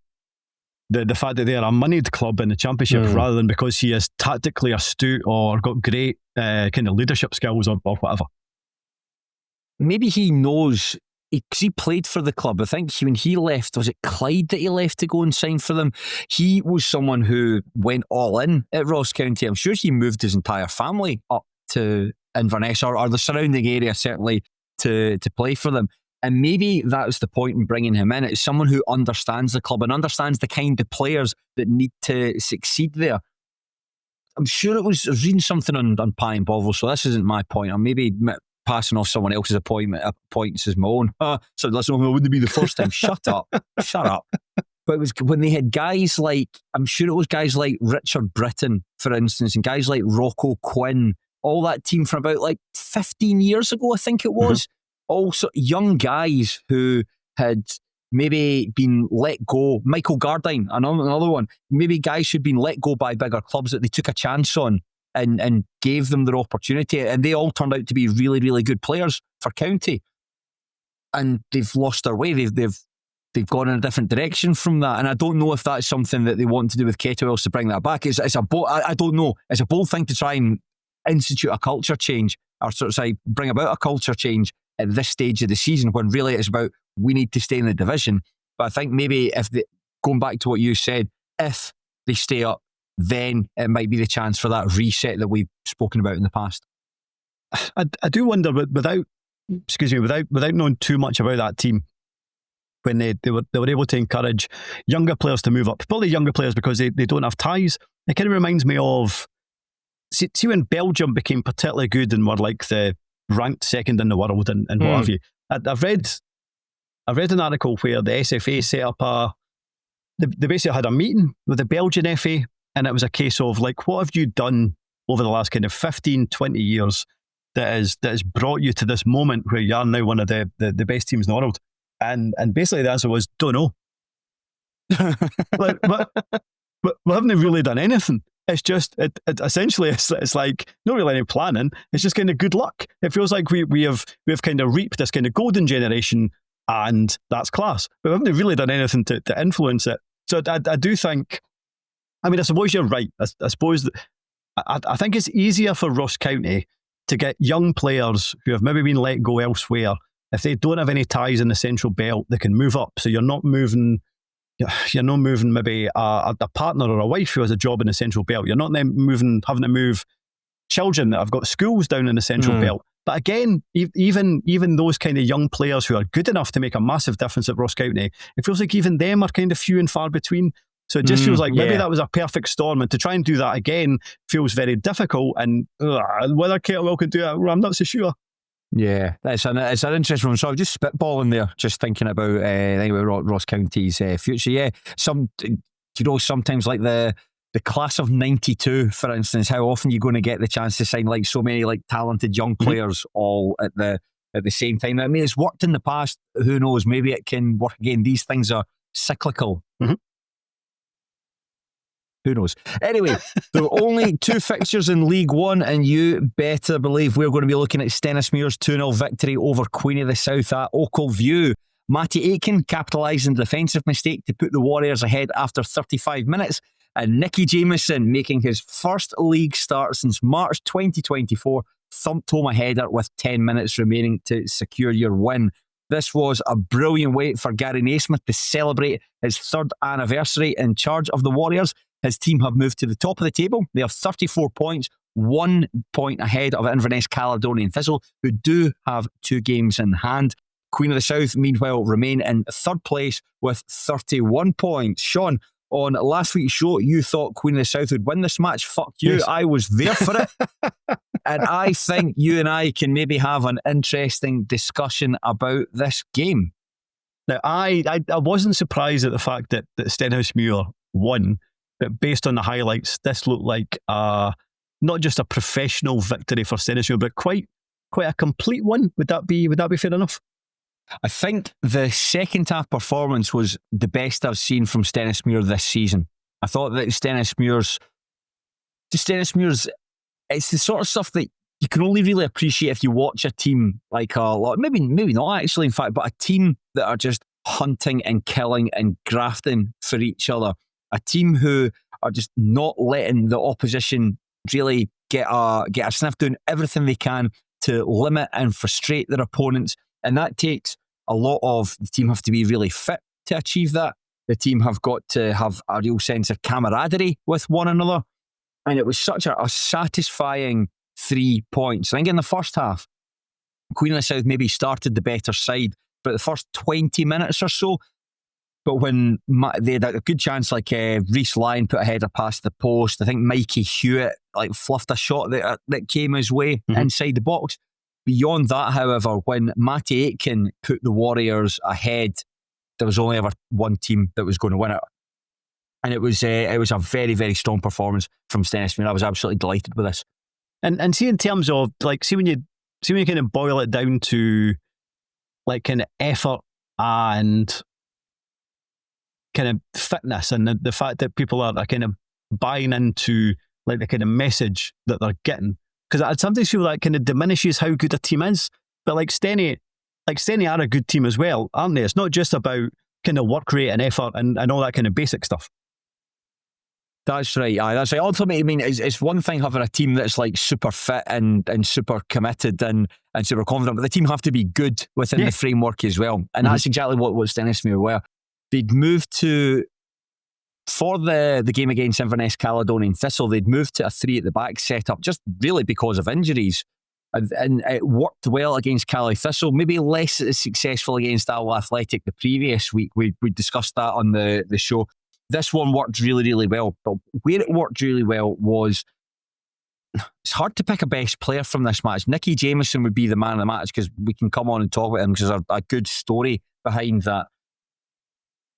the fact that they're a moneyed club in the Championship rather than because he is tactically astute or got great kind of leadership skills or whatever. Maybe he knows, because he played for the club. I think when he left, was it Clyde that he left to go and sign for them? He was someone who went all in at Ross County. I'm sure he moved his entire family up to Inverness or the surrounding area, certainly, to play for them. And maybe that was the point in bringing him in. It's someone who understands the club and understands the kind of players that need to succeed there. I'm sure I was reading something on Pie and Bovril, so this isn't my point. I'm maybe passing off someone else's points as my own. So listen, it wouldn't be the first time. Shut up. Shut up. But it was when they had guys like, I'm sure it was guys like Richard Britton, for instance, and guys like Rocco Quinn, all that team from about like 15 years ago, I think it was. Also young guys who had maybe been let go. Michael Gardine, another one. Maybe guys who'd been let go by bigger clubs that they took a chance on and gave them their opportunity. And they all turned out to be really, really good players for County. And they've lost their way. They've gone in a different direction from that. And I don't know if that's something that they want to do with Kettlewell to bring that back. I don't know. It's a bold thing to try and institute a culture change, or sort of say bring about a culture change at this stage of the season, when really it's about we need to stay in the division. But I think maybe going back to what you said, if they stay up, then it might be the chance for that reset that we've spoken about in the past. I do wonder, but without knowing too much about that team, when they were able to encourage younger players to move up, probably younger players because they don't have ties. It kind of reminds me of, see when Belgium became particularly good and were like the ranked second in the world and what have you. I've read an article where the SFA set up they basically had a meeting with the Belgian FA, and it was a case of like, what have you done over the last kind of 15, 20 years that has brought you to this moment where you are now one of the best teams in the world? And basically the answer was, don't know. but we haven't really done anything. It's just, essentially, it's like not really any planning. It's just kind of good luck. It feels like we have kind of reaped this kind of golden generation, and that's class. But we haven't really done anything to influence it. So I do think, I mean, I suppose you're right. I suppose I think it's easier for Ross County to get young players who have maybe been let go elsewhere. If they don't have any ties in the Central Belt, they can move up. So you're not moving maybe a partner or a wife who has a job in the Central Belt. You're not then having to move children that have got schools down in the Central Belt. But again, even those kind of young players who are good enough to make a massive difference at Ross County, it feels like even them are kind of few and far between. So it just feels like maybe that was a perfect storm, and to try and do that again feels very difficult. And whether Kettlewell can do it, I'm not so sure. Yeah, it's an interesting one. So I'm just spitballing there, just thinking about Ross County's future. Yeah, sometimes like the class of '92, for instance, how often you're going to get the chance to sign like so many like talented young players all at the same time. I mean, it's worked in the past. Who knows? Maybe it can work again. These things are cyclical. Who knows? Anyway, there are only 2 fixtures in League One, and you better believe we're going to be looking at Stenhousemuir's 2-0 victory over Queen of the South at Oakle View. Matty Aitken capitalising on the defensive mistake to put the Warriors ahead after 35 minutes, and Nicky Jamieson making his first league start since March 2024 thumped home a header with 10 minutes remaining to secure your win. This was a brilliant way for Gary Naismith to celebrate his 3rd anniversary in charge of the Warriors. His team have moved to the top of the table. They have 34 points, 1 point ahead of Inverness Caledonian Thistle, who do have 2 games in hand. Queen of the South, meanwhile, remain in 3rd place with 31 points. Shaughan, on last week's show, you thought Queen of the South would win this match. Fuck you. Yes. I was there for it. And I think you and I can maybe have an interesting discussion about this game. Now, I wasn't surprised at the fact that Stenhousemuir won, but based on the highlights, this looked like not just a professional victory for Stenhousemuir, but quite a complete one. Would that be fair enough? I think the second half performance was the best I've seen from Stenhousemuir this season. I thought that Stenhousemuir's, it's the sort of stuff that you can only really appreciate if you watch a team like maybe not actually, in fact, but a team that are just hunting and killing and grafting for each other. A team who are just not letting the opposition really get a sniff, doing everything they can to limit and frustrate their opponents. And that takes a lot of, the team have to be really fit to achieve that. The team have got to have a real sense of camaraderie with one another. And it was such a satisfying 3 points. I think in the first half, Queen of the South maybe started the better side, but the first 20 minutes or so, but when they had a good chance, like Reece Lyon put a header past the post, I think Mikey Hewitt like fluffed a shot that came his way inside the box. Beyond that, however, when Matty Aitken put the Warriors ahead, there was only ever one team that was going to win it. And it was a very, very strong performance from Stenhousemuir. I was absolutely delighted with this. And see, in terms of, like, see when you kind of boil it down to, like, kind of effort and kind of fitness, and the fact that people are kind of buying into, like, the kind of message that they're getting. Because I sometimes feel that kind of diminishes how good a team is. But like Stenny are a good team as well, aren't they? It's not just about kind of work rate and effort and all that kind of basic stuff. That's right. Aye, that's right. Ultimately, I mean, it's one thing having a team that's like super fit and super committed and super confident, but the team have to be good within the framework as well. And that's exactly what Stenhousemuir were. They'd moved to, for the game against Inverness Caledonian Thistle, they'd moved to a 3 at the back setup just really because of injuries. And it worked well against Caley Thistle, maybe less successful against Alloa Athletic the previous week. We discussed that on the show. This one worked really, really well. But where it worked really well was, it's hard to pick a best player from this match. Nicky Jamieson would be the man of the match because we can come on and talk about him because there's a good story behind that.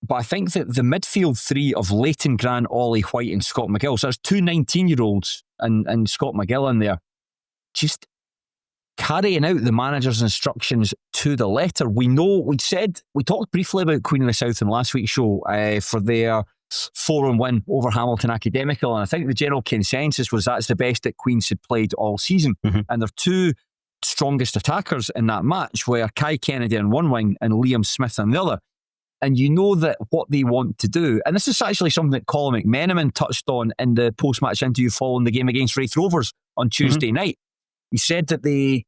But I think that the midfield 3 of Leighton Grant, Ollie White and Scott McGill, so there's 2 19-year-olds and Scott McGill in there, just carrying out the manager's instructions to the letter. We talked briefly about Queen of the South in last week's show for their 4-1 win over Hamilton Academical, and I think the general consensus was that's the best that Queens had played all season. And their 2 strongest attackers in that match were Kai Kennedy on one wing and Liam Smith on the other. And you know that what they want to do, and this is actually something that Colin McMenamin touched on in the post-match interview following the game against Wraith Rovers on Tuesday night. He said that they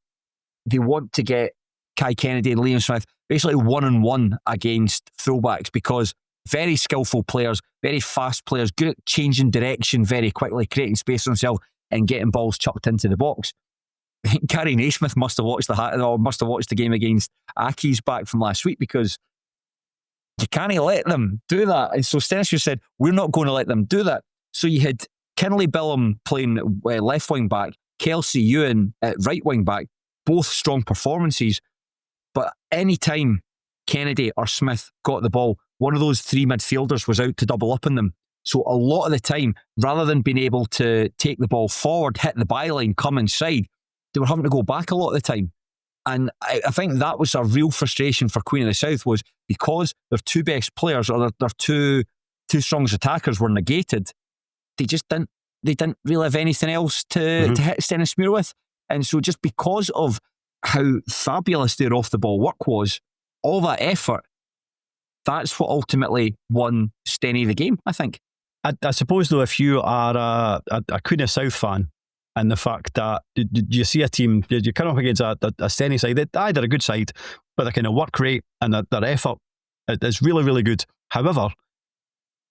want to get Kai Kennedy and Liam Smith basically 1-on-1 against fullbacks because very skillful players, very fast players, good at changing direction very quickly, creating space for themselves and getting balls chucked into the box. I think Gary Naismith must have watched the game against Accies back from last week because you can't let them do that. And so Stenhousemuir said, we're not going to let them do that. So you had Kinley Billum playing left wing back, Kelsey Ewan at right wing back, both strong performances. But any time Kennedy or Smith got the ball, one of those 3 midfielders was out to double up on them. So a lot of the time, rather than being able to take the ball forward, hit the byline, come inside, they were having to go back a lot of the time. And I think that was a real frustration for Queen of the South, was because their 2 best players or their two strongest attackers were negated, they didn't really have anything else to hit Stenhousemuir with. And so just because of how fabulous their off the ball work was, all that effort, that's what ultimately won Stenny the game, I think. I suppose though, if you are a Queen of South fan, and the fact that you see a team, you come up against a Stenny side, they're a good side, but their kind of work rate and their effort is really, really good. However,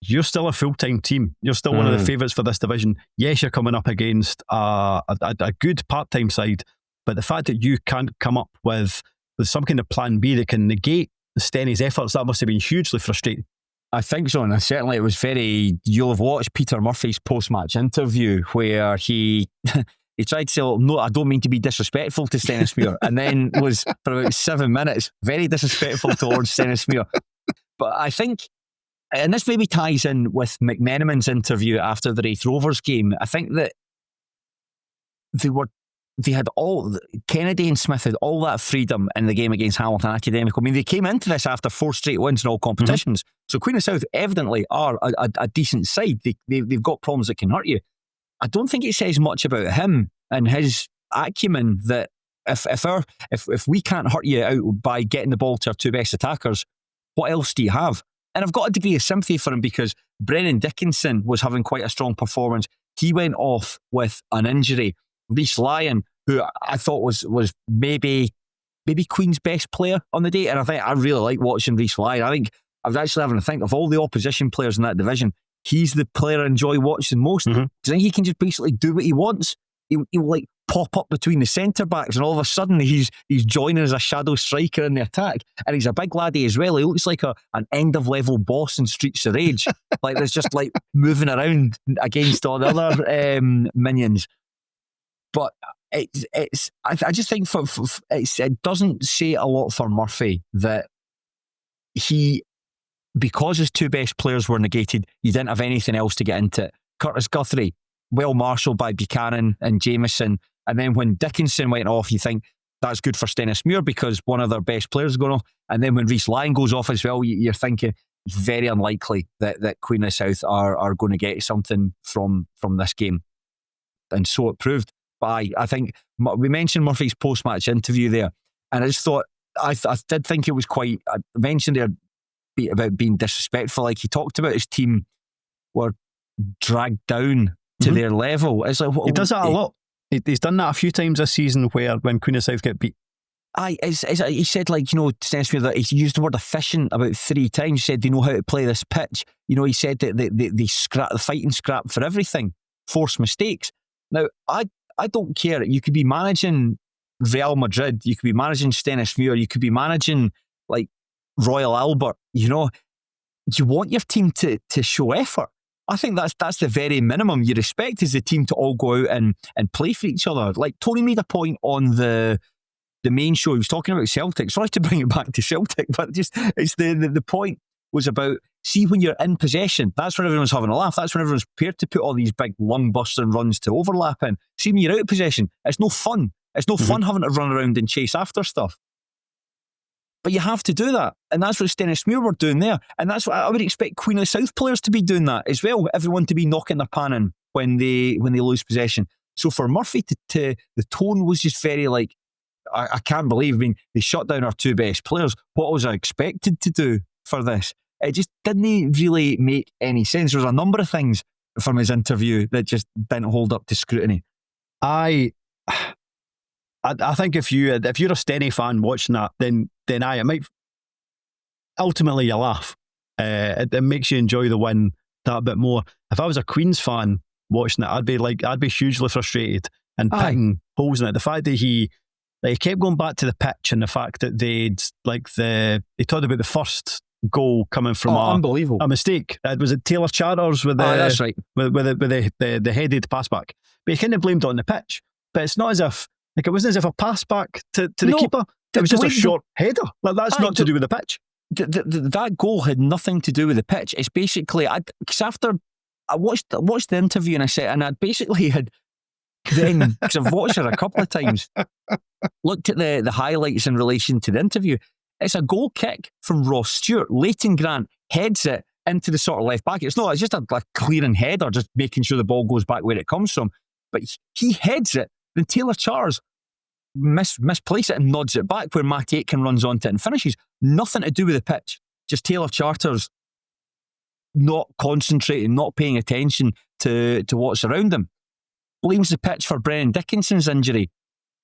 you're still a full-time team. You're still one of the favourites for this division. Yes, you're coming up against a good part-time side, but the fact that you can't come up with some kind of plan B that can negate Stenny's efforts, that must have been hugely frustrating. I think so, and certainly it was you'll have watched Peter Murphy's post-match interview where he tried to say, no, I don't mean to be disrespectful to Stenhousemuir, and then was, for about 7 minutes, very disrespectful towards Stenhousemuir. But I think, and this maybe ties in with McMenamin's interview after the Wraith Rovers game, I think that Kennedy and Smith had all that freedom in the game against Hamilton Academical. I mean, they came into this after 4 straight wins in all competitions. So Queen of South evidently are a decent side. They've got problems that can hurt you. I don't think it says much about him and his acumen that if we can't hurt you out by getting the ball to our 2 best attackers, what else do you have? And I've got a degree of sympathy for him because Brennan Dickinson was having quite a strong performance. He went off with an injury. Rhys Lyon, who I thought was maybe Queen's best player on the day, and I think I really like watching Rhys Lyon. I think I was actually having to think of all the opposition players in that division, he's the player I enjoy watching most. Because I think he can just basically do what he wants. He will like pop up between the centre backs, and all of a sudden he's joining as a shadow striker in the attack. And he's a big laddie as well. He looks like an end of level boss in Streets of Rage, like there's just like moving around against all the other minions. But I just think it doesn't say a lot for Murphy that he because his two best players were negated, you didn't have anything else to get into it. Curtis Guthrie, well marshalled by Buchanan and Jameson. And then when Dickinson went off, you think that's good for Stenhousemuir because one of their best players is going off. And then when Reece Lyon goes off as well, you're thinking very unlikely that Queen of the South are going to get something from this game. And so it proved. But I think we mentioned Murphy's post-match interview there, and I just thought, I did think it was quite, I mentioned there about being disrespectful, like he talked about his team were dragged down to their level. It's like, he does that a lot. He's done that a few times this season where when Queen of the South get beat. He said, like, Stenhousemuir, that he used the word efficient about 3 times. He said they know how to play this pitch. He said that they scrap the fighting scrap for everything, force mistakes. Now, I don't care. You could be managing Real Madrid, you could be managing Stenhousemuir, you could be managing like Royal Albert. You want your team to show effort. I think that's the very minimum you respect, is the team to all go out and play for each other. Like Tony made a point on the main show. He was talking about Celtic. Sorry to bring it back to Celtic, but it's the point was about, see, when you're in possession, that's when everyone's having a laugh. That's when everyone's prepared to put all these big lung-busting runs to overlap in. See, when you're out of possession, it's no fun. It's no fun having to run around and chase after stuff. But you have to do that. And that's what Stenhousemuir were doing there. And that's what I would expect Queen of the South players to be doing that as well. Everyone to be knocking their pan in when they lose possession. So for Murphy, the tone was just very like, I can't believe, they shut down our 2 best players. What was I expected to do for this? It just didn't really make any sense. There was a number of things from his interview that just didn't hold up to scrutiny. I think if you're a Stenny fan watching that, then it might ultimately you laugh. It makes you enjoy the win that bit more. If I was a Queens fan watching it, I'd be hugely frustrated and picking holes in it. The fact that he kept going back to the pitch, and the fact that they talked about the first goal coming from unbelievable. A mistake. Was it Taylor Charters with that's right. with the headed pass back? But he kind of blamed it on the pitch. But it's not as if, like, it wasn't as if a pass back to the keeper. It was just a short header. Like, that's not to do with the pitch. That goal had nothing to do with the pitch. It's basically, because after I watched the interview and I'd basically had then, because I've watched it a couple of times, looked at the highlights in relation to the interview. It's a goal kick from Ross Stewart. Leighton Grant heads it into the sort of left back. It's just a clearing header, just making sure the ball goes back where it comes from. But he heads it. Then Taylor Charters misplaces it and nods it back where Matt Aitken runs onto it and finishes. Nothing to do with the pitch. Just Taylor Charters not concentrating, not paying attention to what's around him. Blames the pitch for Brennan Dickinson's injury.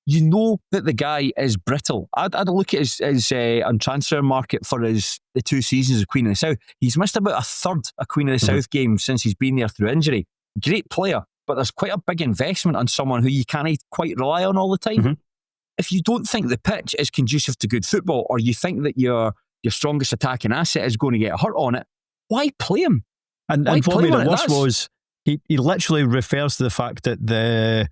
You know that the guy is brittle. I'd look at his on transfer market for the 2 seasons of Queen of the South. He's missed about a third of Queen of the South games since he's been there through injury. Great player, but there's quite a big investment on someone who you can't quite rely on all the time. If you don't think the pitch is conducive to good football, or you think that your strongest attacking asset is going to get hurt on it, why play him? And what made it worse was he literally refers to the fact that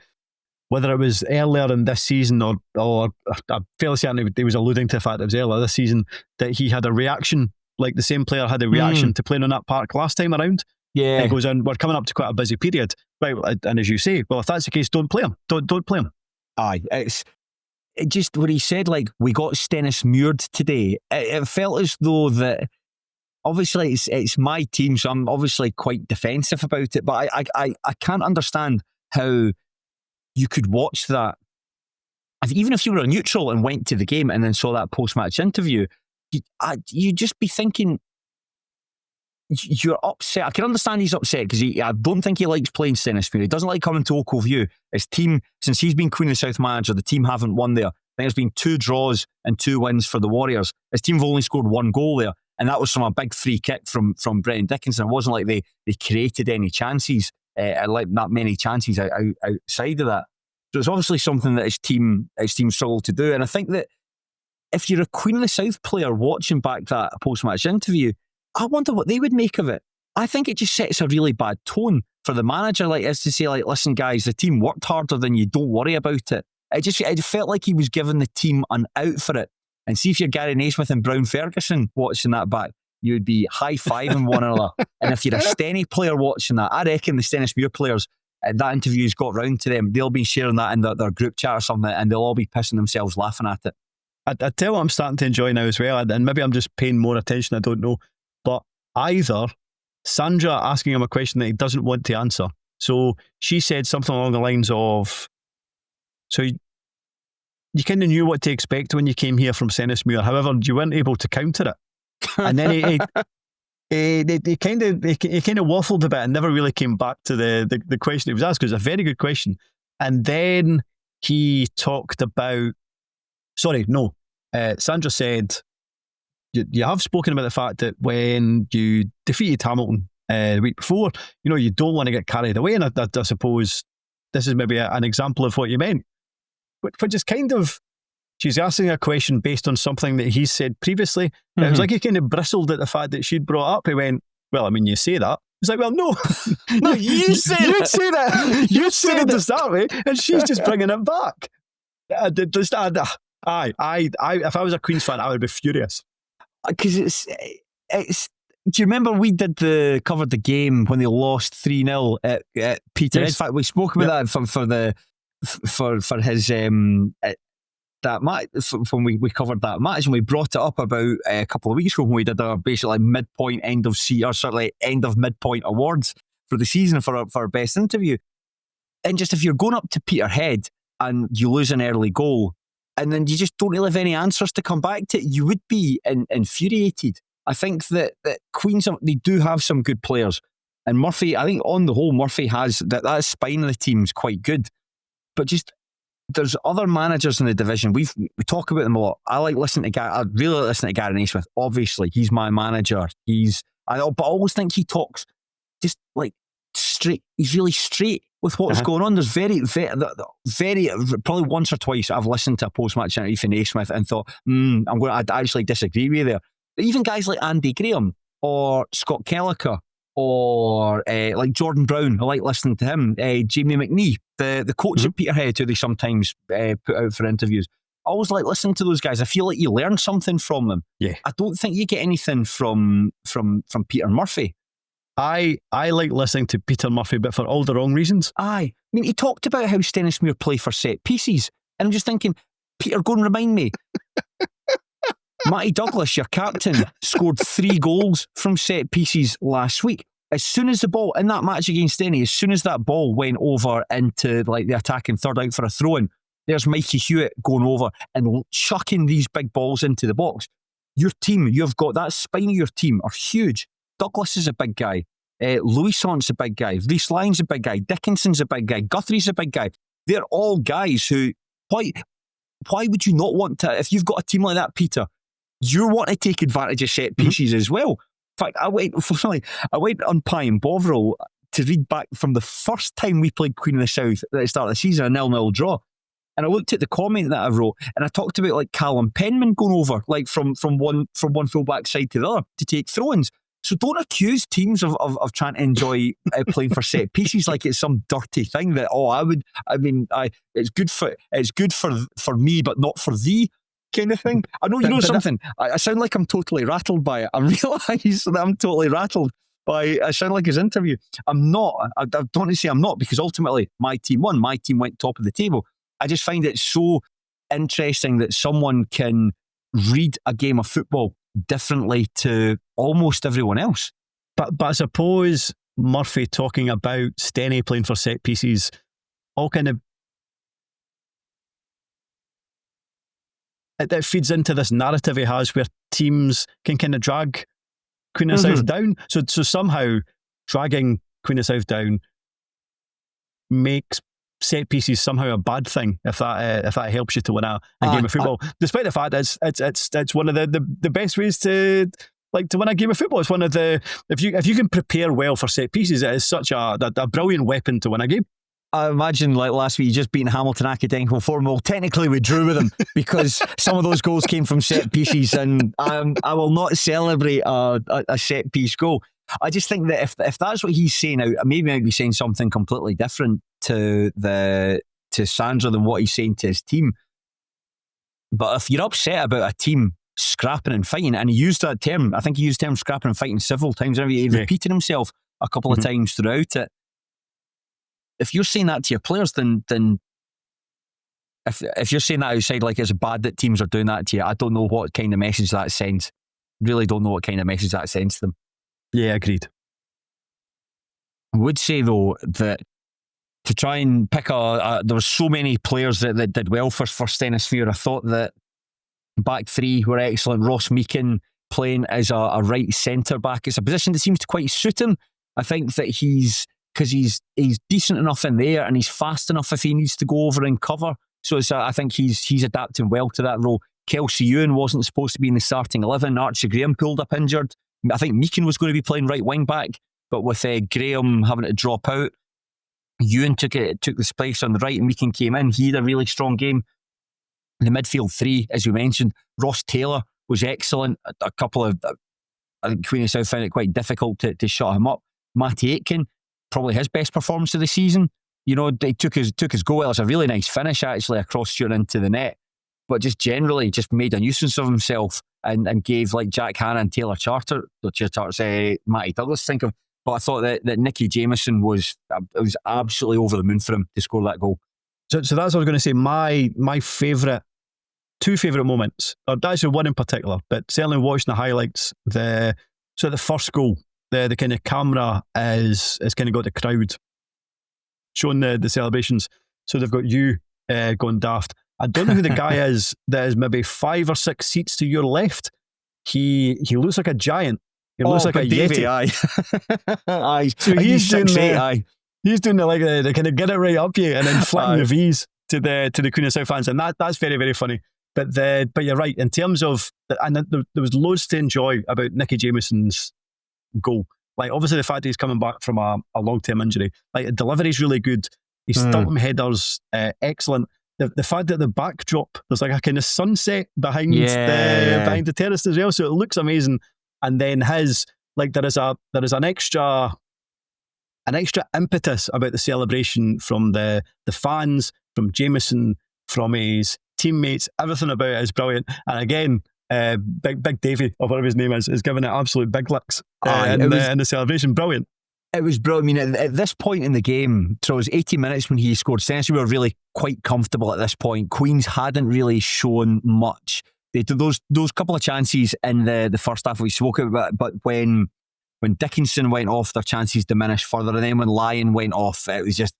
whether it was earlier in this season or I'm fairly certain he was alluding to the fact that it was earlier this season, that he had a reaction, like the same player had a reaction to playing on that park last time around. Yeah. And he goes in, we're coming up to quite a busy period. Right, and as you say, well, if that's the case, don't play him. Don't play him. Aye, it just, when he said, like, we got Stenhousemuired today, it felt as though that, obviously it's my team, so I'm obviously quite defensive about it, but I can't understand how you could watch that. Even if you were a neutral and went to the game and then saw that post-match interview, you'd just be thinking, you're upset. I can understand he's upset because I don't think he likes playing Stenhousemuir. He doesn't like coming to Oak Cove U. His team, since he's been Queen of the South manager, the team haven't won there. I think there's been 2 draws and 2 wins for the Warriors. His team have only scored 1 goal there, and that was from a big free kick from Brennan Dickinson. It wasn't like they created any chances, like not many chances outside of that. So it's obviously something that his team struggled to do. And I think that if you're a Queen of the South player watching back that post-match interview, I wonder what they would make of it. I think it just sets a really bad tone for the manager, like, as to say, like, listen, guys, the team worked harder than you, don't worry about it. It felt like he was giving the team an out for it. And see if you're Gary Naismith and Brown Ferguson watching that back, you would be high-fiving one another. And if you're a Stenny player watching that, I reckon the Stenhousemuir players, that interview's got round to them. They'll be sharing that in their group chat or something, and they'll all be pissing themselves laughing at it. I tell you what I'm starting to enjoy now as well, and maybe I'm just paying more attention, I don't know. But either Sandra asking him a question that he doesn't want to answer. So she said something along the lines of, so you kind of knew what to expect when you came here from Stenhousemuir. However, you weren't able to counter it. And then he kind of waffled a bit and never really came back to the question he was asked, because it's a very good question. And then he talked about, Sandra said, you have spoken about the fact that when you defeated Hamilton the week before, you don't want to get carried away. And I suppose this is maybe an example of what you meant. Which is kind of, she's asking a question based on something that he said previously. Mm-hmm. It was like he kind of bristled at the fact that she'd brought up. He went, well, I mean, you say that. It's like, well, no. No, you said it. You'd say that. You'd said it to start with, and she's just bringing it back. If I was a Queen's fan, I would be furious. Because it's. Do you remember we covered the game when they lost 3-0 at Peterhead? Yes. In fact, we spoke about that for his that match, when we covered that match, and we brought it up about a couple of weeks ago when we did our basically midpoint end of midpoint awards for the season for our best interview. And just if you're going up to Peterhead and you lose an early goal and then you just don't really have any answers to come back to, you would be infuriated. I think that Queens, they do have some good players, and Murphy, I think on the whole, Murphy has that spine of the team's quite good. But just, there's other managers in the division. We talk about them a lot. I really listen to Gary Naismith. Obviously, he's my manager. But I always think he talks just like straight. He's really straight with what's going on. There's very, probably once or twice I've listened to a post-match interview for Naismith and thought, I'd actually disagree with you there. But even guys like Andy Graham or Scott Kelleher or like Jordan Brown, I like listening to him. Jamie McNee, the coach at Peterhead, who they sometimes put out for interviews. I always like listening to those guys. I feel like you learn something from them. Yeah. I don't think you get anything from Peter Murphy. I like listening to Peter Murphy, but for all the wrong reasons. I mean, he talked about how Stenhousemuir play for set pieces, and I'm just thinking, Peter, go and remind me. Matty Douglas, your captain, scored 3 goals from set pieces last week. As soon as the ball in that match against Stenny, as soon as that ball went over into like the attacking third out for a throw-in, there's Mikey Hewitt going over and chucking these big balls into the box. Your team, you've got that spine of your team are huge. Douglas is a big guy. Louison's a big guy. Reece Lyon's a big guy. Dickinson's a big guy. Guthrie's a big guy. They're all guys who, why would you not want to, if you've got a team like that, Peter, you want to take advantage of set pieces as well. In fact, I went on Pie and Bovril to read back from the first time we played Queen of the South at the start of the season, a 0-0 draw. And I looked at the comment that I wrote, and I talked about like Callum Penman going over, like from one full-back side to the other to take throw-ins. So don't accuse teams of trying to enjoy playing for set pieces like it's some dirty thing that it's good for me but not for thee kind of thing. I know you know something. I sound like I'm totally rattled by it. I realise that I'm totally rattled by. I sound like his interview. I'm not. I don't want to say I'm not, because ultimately my team won. My team went top of the table. I just find it so interesting that someone can read a game of football differently to almost everyone else. But I suppose Murphy talking about Stenny playing for set pieces all kind of it feeds into this narrative he has where teams can kind of drag Queen of the South down. So somehow dragging Queen of the South down makes set pieces somehow a bad thing if that helps you to win a game of football. Despite the fact it's one of the best ways to win a game of football. It's one of the if you can prepare well for set pieces, it is such a brilliant weapon to win a game. I imagine like last week you just beating Hamilton Academical for well, technically we drew with them because some of those goals came from set pieces, and I will not celebrate a set piece goal. I just think that if that's what he's saying out, maybe he might be saying something completely different to Sandra than what he's saying to his team. But if you're upset about a team scrapping and fighting. And he used that term. I think he used the term scrapping and fighting several times. He repeated himself a couple of times throughout it. If you're saying that to your players, then if you're saying that outside, like it's bad that teams are doing that to you, I don't know what kind of message that sends. Really don't know what kind of message that sends to them. Yeah, agreed. I would say though that to try and pick there were so many players that did well for Stenhousemuir. I thought that back three were excellent. Ross Meakin playing as a right centre back. It's a position that seems to quite suit him. I think that he's decent enough in there and he's fast enough if he needs to go over and cover. So I think he's adapting well to that role. Kelsey Ewan wasn't supposed to be in the starting 11. Archie Graham pulled up injured. I think Meakin was going to be playing right wing back, but with Graham having to drop out, Ewan took this place on the right and Meakin came in. He had a really strong game. The midfield three, as we mentioned, Ross Taylor was excellent. A couple of, I think Queen of South found it quite difficult to shut him up. Matty Aitken, probably his best performance of the season. He took his goal. Well, it's a really nice finish actually across Stuart into the net, but just generally just made a nuisance of himself and gave like Jack Hanna and Taylor Charter, Matty Douglas think of. But I thought that Nicky Jamieson was absolutely over the moon for him to score that goal. So that's what I was going to say. My two favourite moments, or actually one in particular, but certainly watching the highlights, the first goal, the kind of camera is kind of got the crowd showing the celebrations. So they've got you going daft. I don't know who the guy is that is maybe 5 or 6 seats to your left. He looks like a giant. He looks like a Yeti. Aye. So he's doing the kind of get it right up you and then flicking the V's to the Queen of South fans, and that's very, very funny. But you're right in terms of, and there was loads to enjoy about Nicky Jamieson's goal. Like obviously the fact that he's coming back from a long-term injury, like the delivery's really good. He's stopping headers, excellent. The fact that the backdrop, there's like a kind of sunset behind the terrace as well, so it looks amazing. And then his, like there is an extra impetus about the celebration from the fans, from Jamieson, from his teammates. Everything about it is brilliant. And again, Big Davey, or whatever his name is giving it absolute big licks in the celebration. Brilliant. It was brilliant. I mean, at this point in the game, so it was 80 minutes when he scored. Stenhousemuir were really quite comfortable at this point. Queens hadn't really shown much. They did those couple of chances in the first half we spoke about, but when Dickinson went off, their chances diminished further, and then when Lyon went off, it was just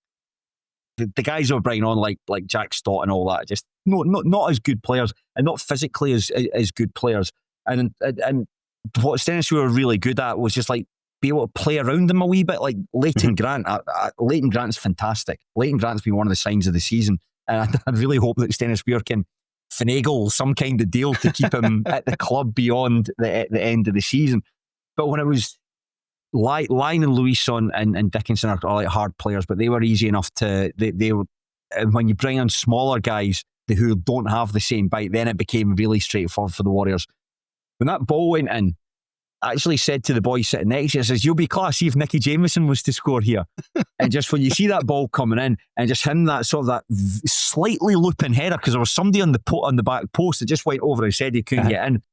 the guys that were bringing on like Jack Stott and all that, just not as good players and not physically as good players. And what Stenhousemuir were really good at was just like be able to play around them a wee bit. Like Leighton Grant, Leighton Grant's fantastic. Leighton Grant's been one of the signs of the season, and I really hope that Stenhousemuir can finagle some kind of deal to keep him at the club beyond the end of the season. But when it was Lyon and Luison and Dickinson are like hard players, but they were easy enough to they were. When you bring on smaller guys who don't have the same bite, then it became really straightforward for the Warriors. When that ball went in, I actually said to the boy sitting next to you, I says, "You'll be classy if Nicky Jamieson was to score here." And just when you see that ball coming in and just him that sort of that slightly looping header, because there was somebody on the back post that just went over his head, he couldn't get in.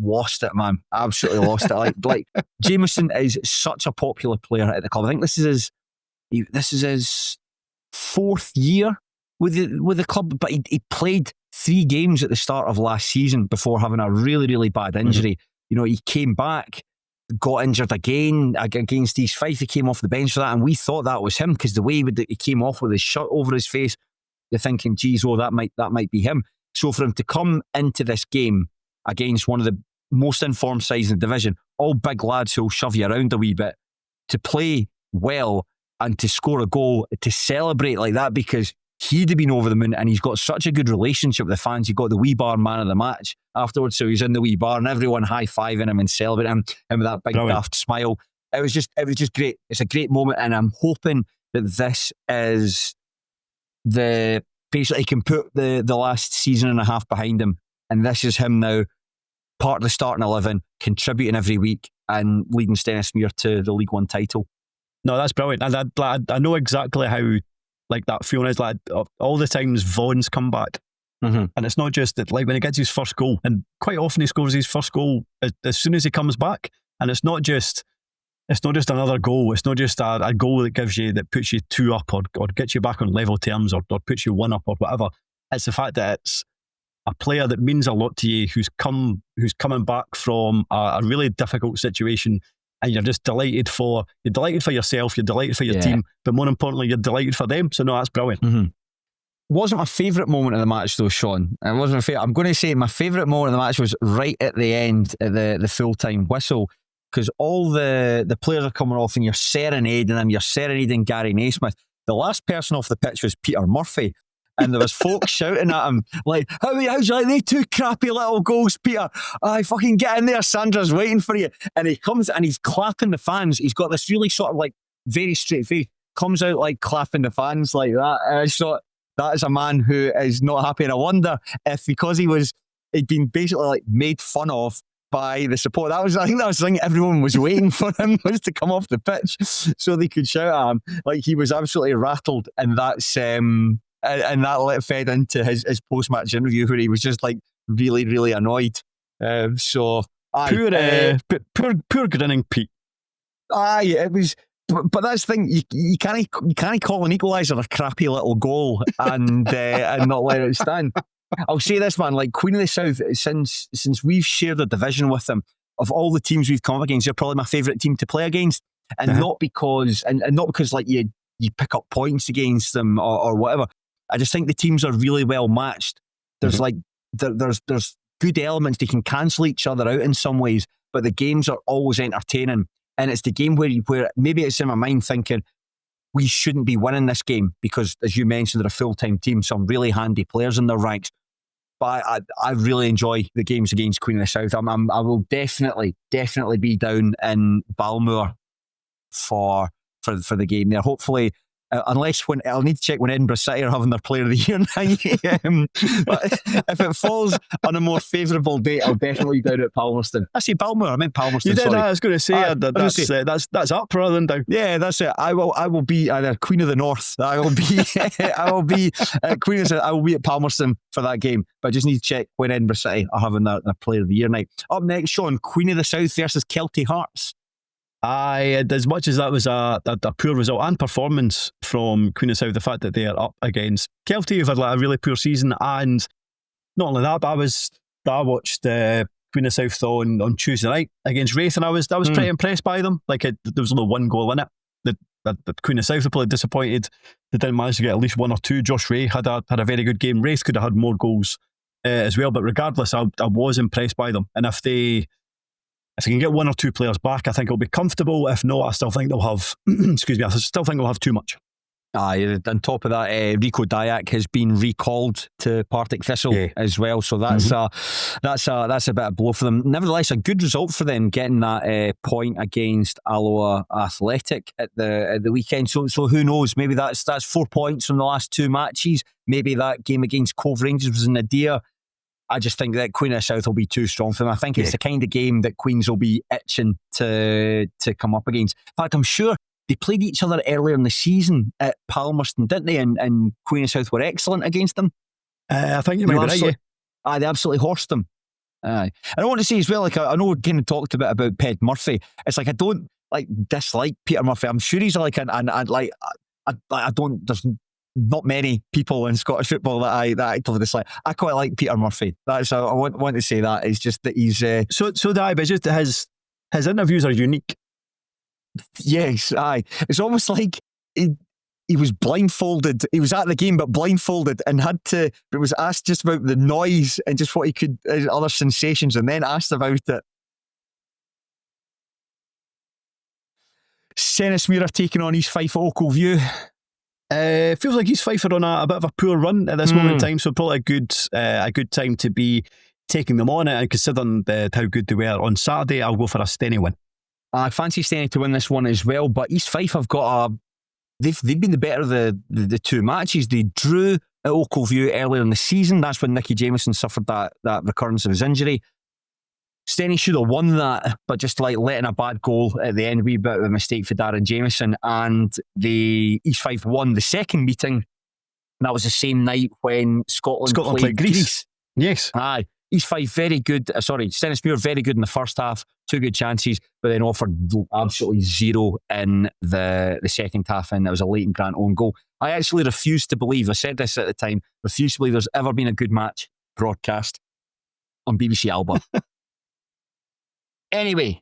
Lost it, man. Absolutely lost it. Like Jamieson is such a popular player at the club. I think this is his 4th year with the club, but he played 3 games at the start of last season before having a really, really bad injury. You know, he came back, got injured again against East Fife. He came off the bench for that, and we thought that was him because the way he came off with his shirt over his face, you're thinking, geez, that might be him. So for him to come into this game against one of the most informed sides in the division, all big lads who'll shove you around a wee bit, to play well and to score a goal, to celebrate like that, because he'd have been over the moon, and he's got such a good relationship with the fans. He got the wee bar man of the match afterwards, so he's in the wee bar and everyone high-fiving him and celebrating him with that big daft smile. It was just great. It's a great moment, and I'm hoping that this is basically he can put the last season and a half behind him, and this is him now, part of the starting 11, contributing every week and leading Stenhousemuir to the League One title. No, that's brilliant. And I know exactly how like that feeling is. Like all the times Vaughan's come back And it's not just that, like, when he gets his first goal, and quite often he scores his first goal as soon as he comes back, and it's not just another goal. It's not just a goal that puts you 2 up or gets you back on level terms or puts you 1 up or whatever. It's the fact that it's a player that means a lot to you, who's coming back from a really difficult situation, and you're just delighted for yourself, you're delighted for your team, but more importantly, you're delighted for them. So no, that's brilliant. Wasn't my favourite moment of the match though, Shaughan. It wasn't my favourite. I'm going to say my favourite moment of the match was right at the end, at the full-time whistle, because all the players are coming off and you're serenading them, you're serenading Gary Naismith. The last person off the pitch was Peter Murphy, and there was folk shouting at him like, how'd you like they 2 crappy little goals, Peter? Fucking get in there, Sandra's waiting for you. And he comes and he's clapping the fans. He's got this really sort of like very straight face, comes out like clapping the fans like that. And I just thought, that is a man who is not happy, and I wonder if because he'd been basically like made fun of by the support. I think that was the thing everyone was waiting for him was to come off the pitch so they could shout at him. Like, he was absolutely rattled, and that fed into his post-match interview where he was just like really, really annoyed. Poor grinning Pete. It was. But that's the thing, you can't call an equaliser a crappy little goal and not let it stand. I'll say this, man, like Queen of the South, since we've shared a division with them, of all the teams we've come up against, they're probably my favourite team to play against. And not because like you pick up points against them or whatever. I just think the teams are really well matched. There's like there's good elements, they can cancel each other out in some ways, but the games are always entertaining. And it's the game where maybe it's in my mind thinking we shouldn't be winning this game because, as you mentioned, they're a full-time team, some really handy players in their ranks. But I really enjoy the games against Queen of the South. I will definitely be down in Balmoor for the game there. Hopefully, unless I'll need to check when Edinburgh City are having their Player of the Year night. But if it falls on a more favourable date, I'll definitely be down at Palmerston. I say Balmoor, I meant Palmerston. You did. Sorry. I was going to say that's up rather than down. Yeah, that's it. I will be either Queen of the North. I will be Queen of the South. I will be at Palmerston for that game. But I just need to check when Edinburgh City are having their Player of the Year night. Up next, Shaughan, Queen of the South versus Kelty Hearts. As much as that was a poor result and performance from Queen of South, the fact that they are up against Kelty, who've had like a really poor season, and not only that, but I watched Queen of South on Tuesday night against Wraith, and I was pretty impressed by them. Like, there was only 1 goal in it. The Queen of South were probably disappointed they didn't manage to get at least 1 or 2. Josh Ray had a very good game. Wraith could have had more goals as well, but regardless, I was impressed by them. And if they can get 1 or 2 players back, I think it'll be comfortable. If not, I still think they'll have I still think they'll have too much. On top of that, Rico Dyack has been recalled to Partick Thistle as well, so that's a bit of blow for them. Nevertheless, a good result for them getting that point against Alloa Athletic at the weekend. So who knows? Maybe that's 4 points from the last 2 matches. Maybe that game against Cove Rangers was in nadir. I just think that Queen of the South will be too strong for them. I think it's the kind of game that Queens will be itching to come up against. In fact, I'm sure they played each other earlier in the season at Palmerston, didn't they? And Queen of South were excellent against them. I think you might be right, yeah. They absolutely horsed them. And I want to say as well, like, I know we kind of talked a bit about Ped Murphy. It's like, I don't dislike Peter Murphy. I'm sure he's like there's not many people in Scottish football that I actively dislike. I quite like Peter Murphy. I want to say that. It's just that he's so but it's just that his interviews are unique. Yes, it's almost like he was blindfolded. He was at the game but blindfolded and but was asked just about the noise and just what he could, other sensations, and then asked about it. Stenhousemuir taking on East Fife at Oakville View. Feels like East Fife are on a bit of a poor run at this moment in time, so probably a good time to be taking them on it, and considering how good they were on Saturday, I'll go for a Stenny win. I fancy Stenny to win this one as well, but East Fife have got they've been the better of the 2 matches. They drew at Oakville View earlier in the season. That's when Nicky Jamieson suffered that recurrence of his injury. Stenny should have won that, but just like letting a bad goal at the end, a wee bit of a mistake for Darren Jamieson, and the East Fife won the second meeting And that was the same night when Scotland played Greece. Yes. Aye. East Fife, very good. Stenhousemuir, very good in the first half. 2 good chances, but then offered absolutely zero in the second half, and it was a Leighton Grant own goal. I actually refuse to believe, I said this at the time, refuse to believe there's ever been a good match broadcast on BBC Alba. Anyway,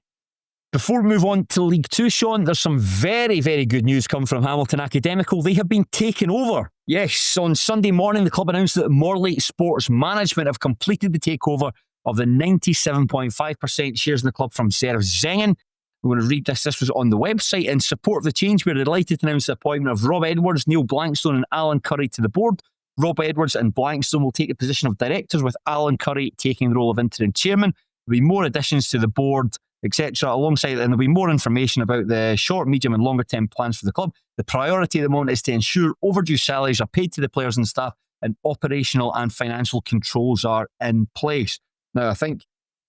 before we move on to League Two, Shaughan, there's some very, very good news coming from Hamilton Academical. They have been taken over. Yes, on Sunday morning, the club announced that Morley Sports Management have completed the takeover of the 97.5% shares in the club from Serv Zengen. I'm going to read this. This was on the website. In support of the change, we're delighted to announce the appointment of Rob Edwards, Neil Blankstone and Alan Curry to the board. Rob Edwards and Blankstone will take the position of directors, with Alan Curry taking the role of interim chairman. There'll be more additions to the board, etc. Alongside, and there'll be more information about the short, medium and longer term plans for the club. The priority at the moment is to ensure overdue salaries are paid to the players and staff, and operational and financial controls are in place. Now, I think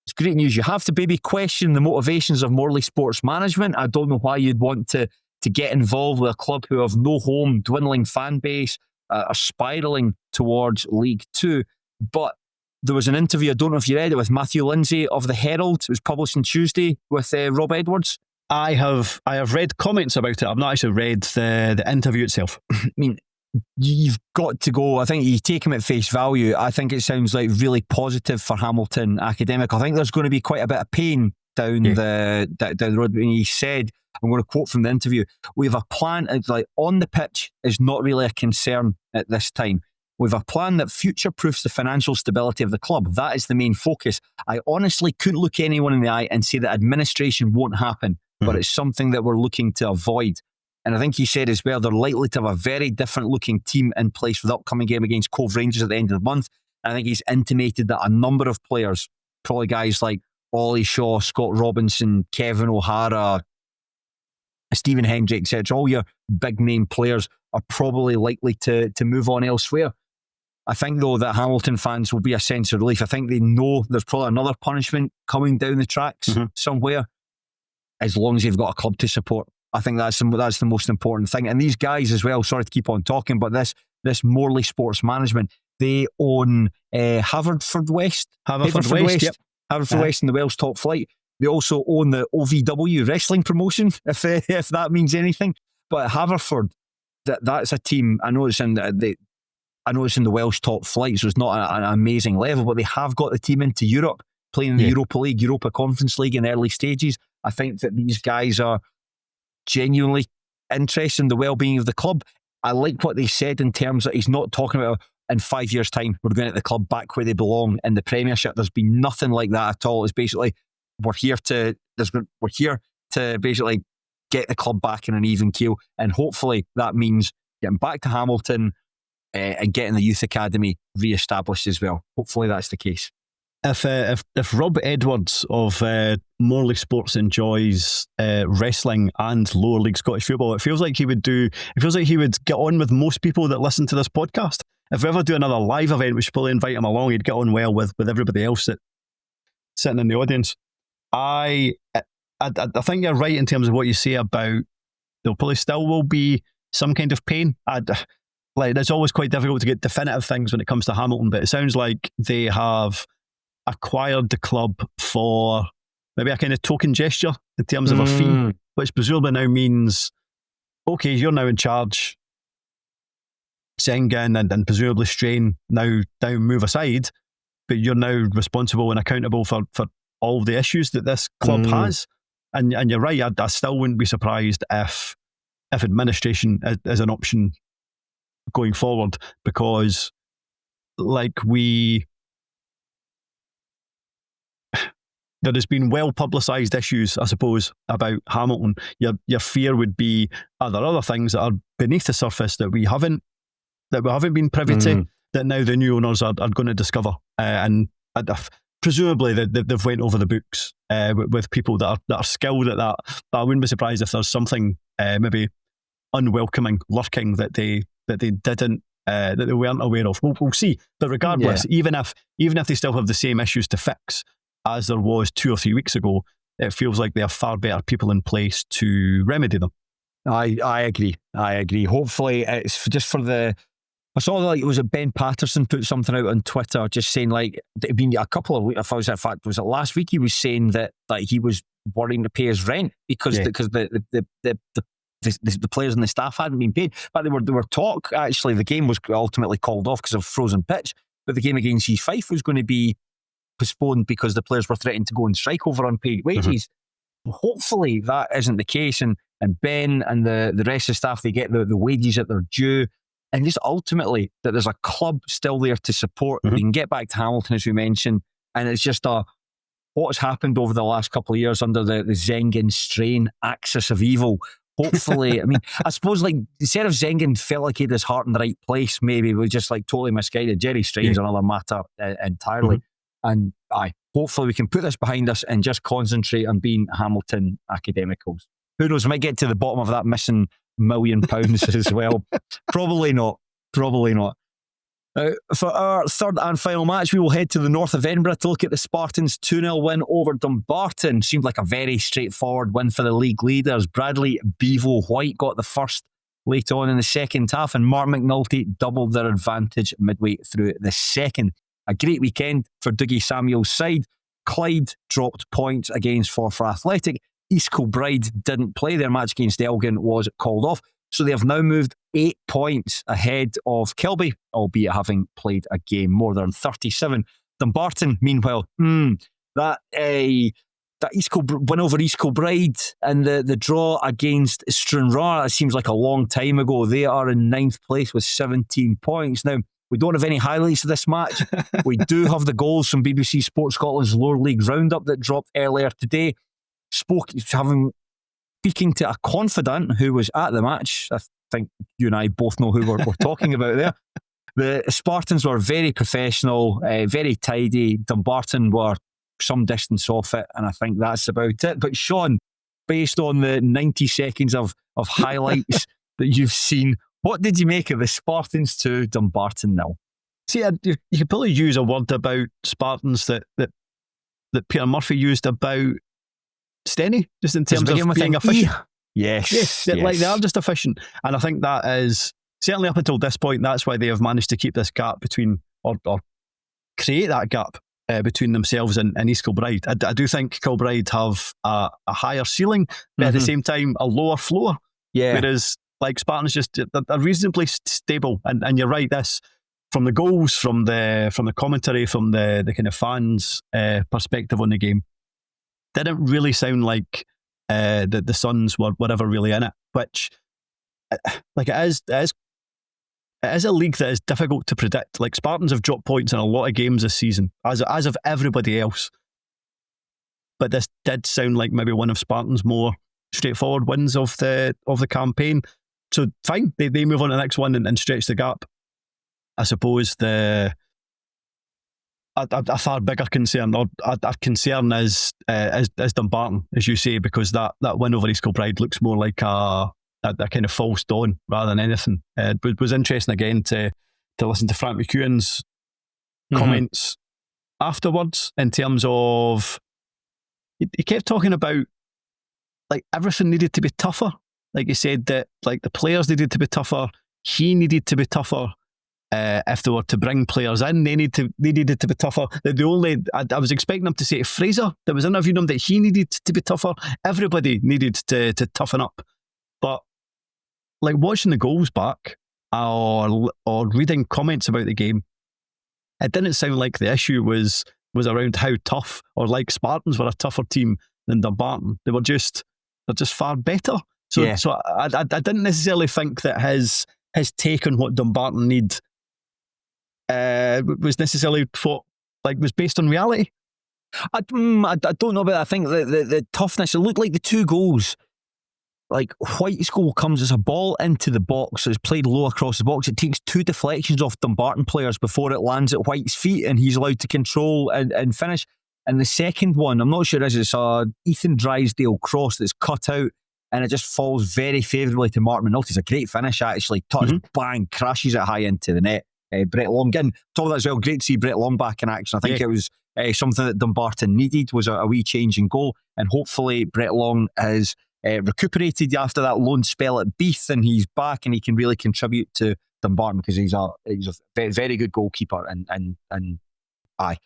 it's great news. You have to maybe question the motivations of Morley Sports Management. I don't know why you'd want to get involved with a club who have no home, dwindling fan base, are spiralling towards League Two. But there was an interview, I don't know if you read it, with Matthew Lindsay of the Herald. It was published on Tuesday with Rob Edwards. I have read comments about it. I've not actually read the interview itself. I mean, you've got to go. I think you take him at face value. I think it sounds like really positive for Hamilton Academic. I think there's going to be quite a bit of pain down the road. When he said, I'm going to quote from the interview, we have a plan, like on the pitch is not really a concern at this time. We have a plan that future-proofs the financial stability of the club. That is the main focus. I honestly couldn't look anyone in the eye and say that administration won't happen, but it's something that we're looking to avoid. And I think he said as well, they're likely to have a very different looking team in place for the upcoming game against Cove Rangers at the end of the month. And I think he's intimated that a number of players, probably guys like Ollie Shaw, Scott Robinson, Kevin O'Hara, Stephen Hendrick, etc., all your big name players are probably likely to move on elsewhere. I think, though, that Hamilton fans will be a sense of relief. I think they know there's probably another punishment coming down the tracks somewhere, as long as they've got a club to support. I think that's the most important thing. And these guys as well, sorry to keep on talking, but this Morley Sports Management, they own Haverford West. Haverford West in the Welsh top flight. They also own the OVW wrestling promotion, if that means anything. But Haverford, that's a team, I know it's in the Welsh top flight, so it's not an amazing level, but they have got the team into Europe, playing in the Europa League, Europa Conference League in early stages. I think that these guys are genuinely interested in the well-being of the club. I like what they said in terms that he's not talking about in 5 years' time, we're going to get the club back where they belong in the Premiership. There's been nothing like that at all. It's basically, we're here to basically get the club back in an even keel. And hopefully that means getting back to Hamilton and getting the youth academy re-established as well. Hopefully that's the case. If Rob Edwards of Morley Sports enjoys wrestling and lower league Scottish football, it feels like he would get on with most people that listen to this podcast. If we ever do another live event, we should probably invite him along. He'd get on well with everybody else that's sitting in the audience. I think you're right in terms of what you say about there probably still will be some kind of pain. It's always quite difficult to get definitive things when it comes to Hamilton, but it sounds like they have acquired the club for maybe a kind of token gesture in terms of a fee, which presumably now means, okay, you're now in charge. Sengen and presumably Strain now move aside, but you're now responsible and accountable for all of the issues that this club has. And you're right, I still wouldn't be surprised if administration is an option going forward, because there has been well publicised issues, I suppose, about Hamilton. Your fear would be, are there other things that are beneath the surface that we haven't been privy to, that now the new owners are going to discover? And presumably they've went over the books with people that are skilled at that. But I wouldn't be surprised if there's something maybe unwelcoming lurking that they didn't. That they weren't aware of. We'll see. But regardless, even if they still have the same issues to fix as there was 2 or 3 weeks ago, it feels like they have far better people in place to remedy them. I agree. Hopefully it's just for the I saw like it was Ben Patterson put something out on Twitter just saying like it'd been a couple of weeks. In fact, was it last week? He was saying that he was worrying to pay his rent because the players and the staff hadn't been paid. But they were talk. Actually, the game was ultimately called off because of frozen pitch. But the game against East Fife was going to be postponed because the players were threatening to go and strike over unpaid wages. Hopefully that isn't the case, and Ben and the rest of the staff, they get the wages that they're due, and just ultimately that there's a club still there to support. They can get back to Hamilton, as we mentioned, and it's just what's happened over the last couple of years under the Zengen strain axis of evil. Hopefully, I mean, I suppose like instead of Zengen felt like he had his heart in the right place, maybe we just like totally misguided. Jerry Strain's another matter entirely. And hopefully we can put this behind us and just concentrate on being Hamilton Academicals. Who knows, we might get to the bottom of that missing £1 million as well. Probably not. For our third and final match, we will head to the north of Edinburgh to look at the Spartans' 2-0 win over Dumbarton. Seemed like a very straightforward win for the league leaders. Bradley Bevo White got the first late on in the second half, and Mark McNulty doubled their advantage midway through the second. A great weekend for Dougie Samuel's side. Clyde dropped points against Forfar Athletic. East Kilbride didn't play. Their match against Elgin was called off. So they have now moved 8 points ahead of Kilby, albeit having played a game more than 37. Dumbarton, meanwhile, that win over East Kilbride and the draw against Stranraer, it seems like a long time ago. They are in 9th place with 17 points. Now, we don't have any highlights of this match. We do have the goals from BBC Sports Scotland's Lower League Roundup that dropped earlier today. Speaking to a confidant who was at the match. I think you and I both know who we're talking about there. The Spartans were very professional, very tidy. Dumbarton were some distance off it, and I think that's about it. But Shaughan, based on the 90 seconds of highlights that you've seen, what did you make of the Spartans 2, Dumbarton 0? See, you could probably use a word about Spartans that Peter Murphy used about Stenny, just in terms of being efficient. Yes. Like they are just efficient. And I think that is, certainly up until this point, that's why they have managed to keep this gap between, or create that gap between themselves and East Kilbride. I do think Kilbride have a higher ceiling, but at the same time, a lower floor. Yeah. Whereas, like Spartans, just are reasonably stable. And you're right, this, from the goals, from the commentary, from the kind of fans' perspective on the game, didn't really sound like the Suns were ever really in it, which like it is a league that is difficult to predict. Like Spartans have dropped points in a lot of games this season, as of everybody else. But this did sound like maybe one of Spartans' more straightforward wins of the campaign. So fine, they move on to the next one and stretch the gap. I suppose a far bigger concern, or a concern is Dumbarton, as you say, because that win over East Kilbride looks more like a kind of false dawn rather than anything. It was interesting again to listen to Frank McEwen's comments afterwards, in terms of he kept talking about like everything needed to be tougher. Like he said that like the players needed to be tougher, he needed to be tougher. If they were to bring players in, they needed to be tougher. I was expecting them to say to Fraser that was interviewing him that he needed to be tougher. Everybody needed to toughen up. But like watching the goals back or reading comments about the game, it didn't sound like the issue was around how tough, or like Spartans were a tougher team than Dumbarton. They're just far better. So I didn't necessarily think that his take on what Dumbarton need was necessarily was based on reality. I don't know about that. I think the toughness, it looked like the 2 goals, like White's goal comes as a ball into the box, so it's played low across the box. It takes 2 deflections off Dumbarton players before it lands at White's feet, and he's allowed to control and finish. And the second one, I'm not sure it's a Ethan Drysdale cross that's cut out, and it just falls very favourably to Mark McNulty. It's a great finish, actually. Touch, bang, crashes it high into the net. Brett Long, again, top of that as well, great to see Brett Long back in action. I think it was something that Dumbarton needed, was a wee change in goal, and hopefully Brett Long has recuperated after that loan spell at Beath, and he's back and he can really contribute to Dumbarton because he's a very, very good goalkeeper. And aye.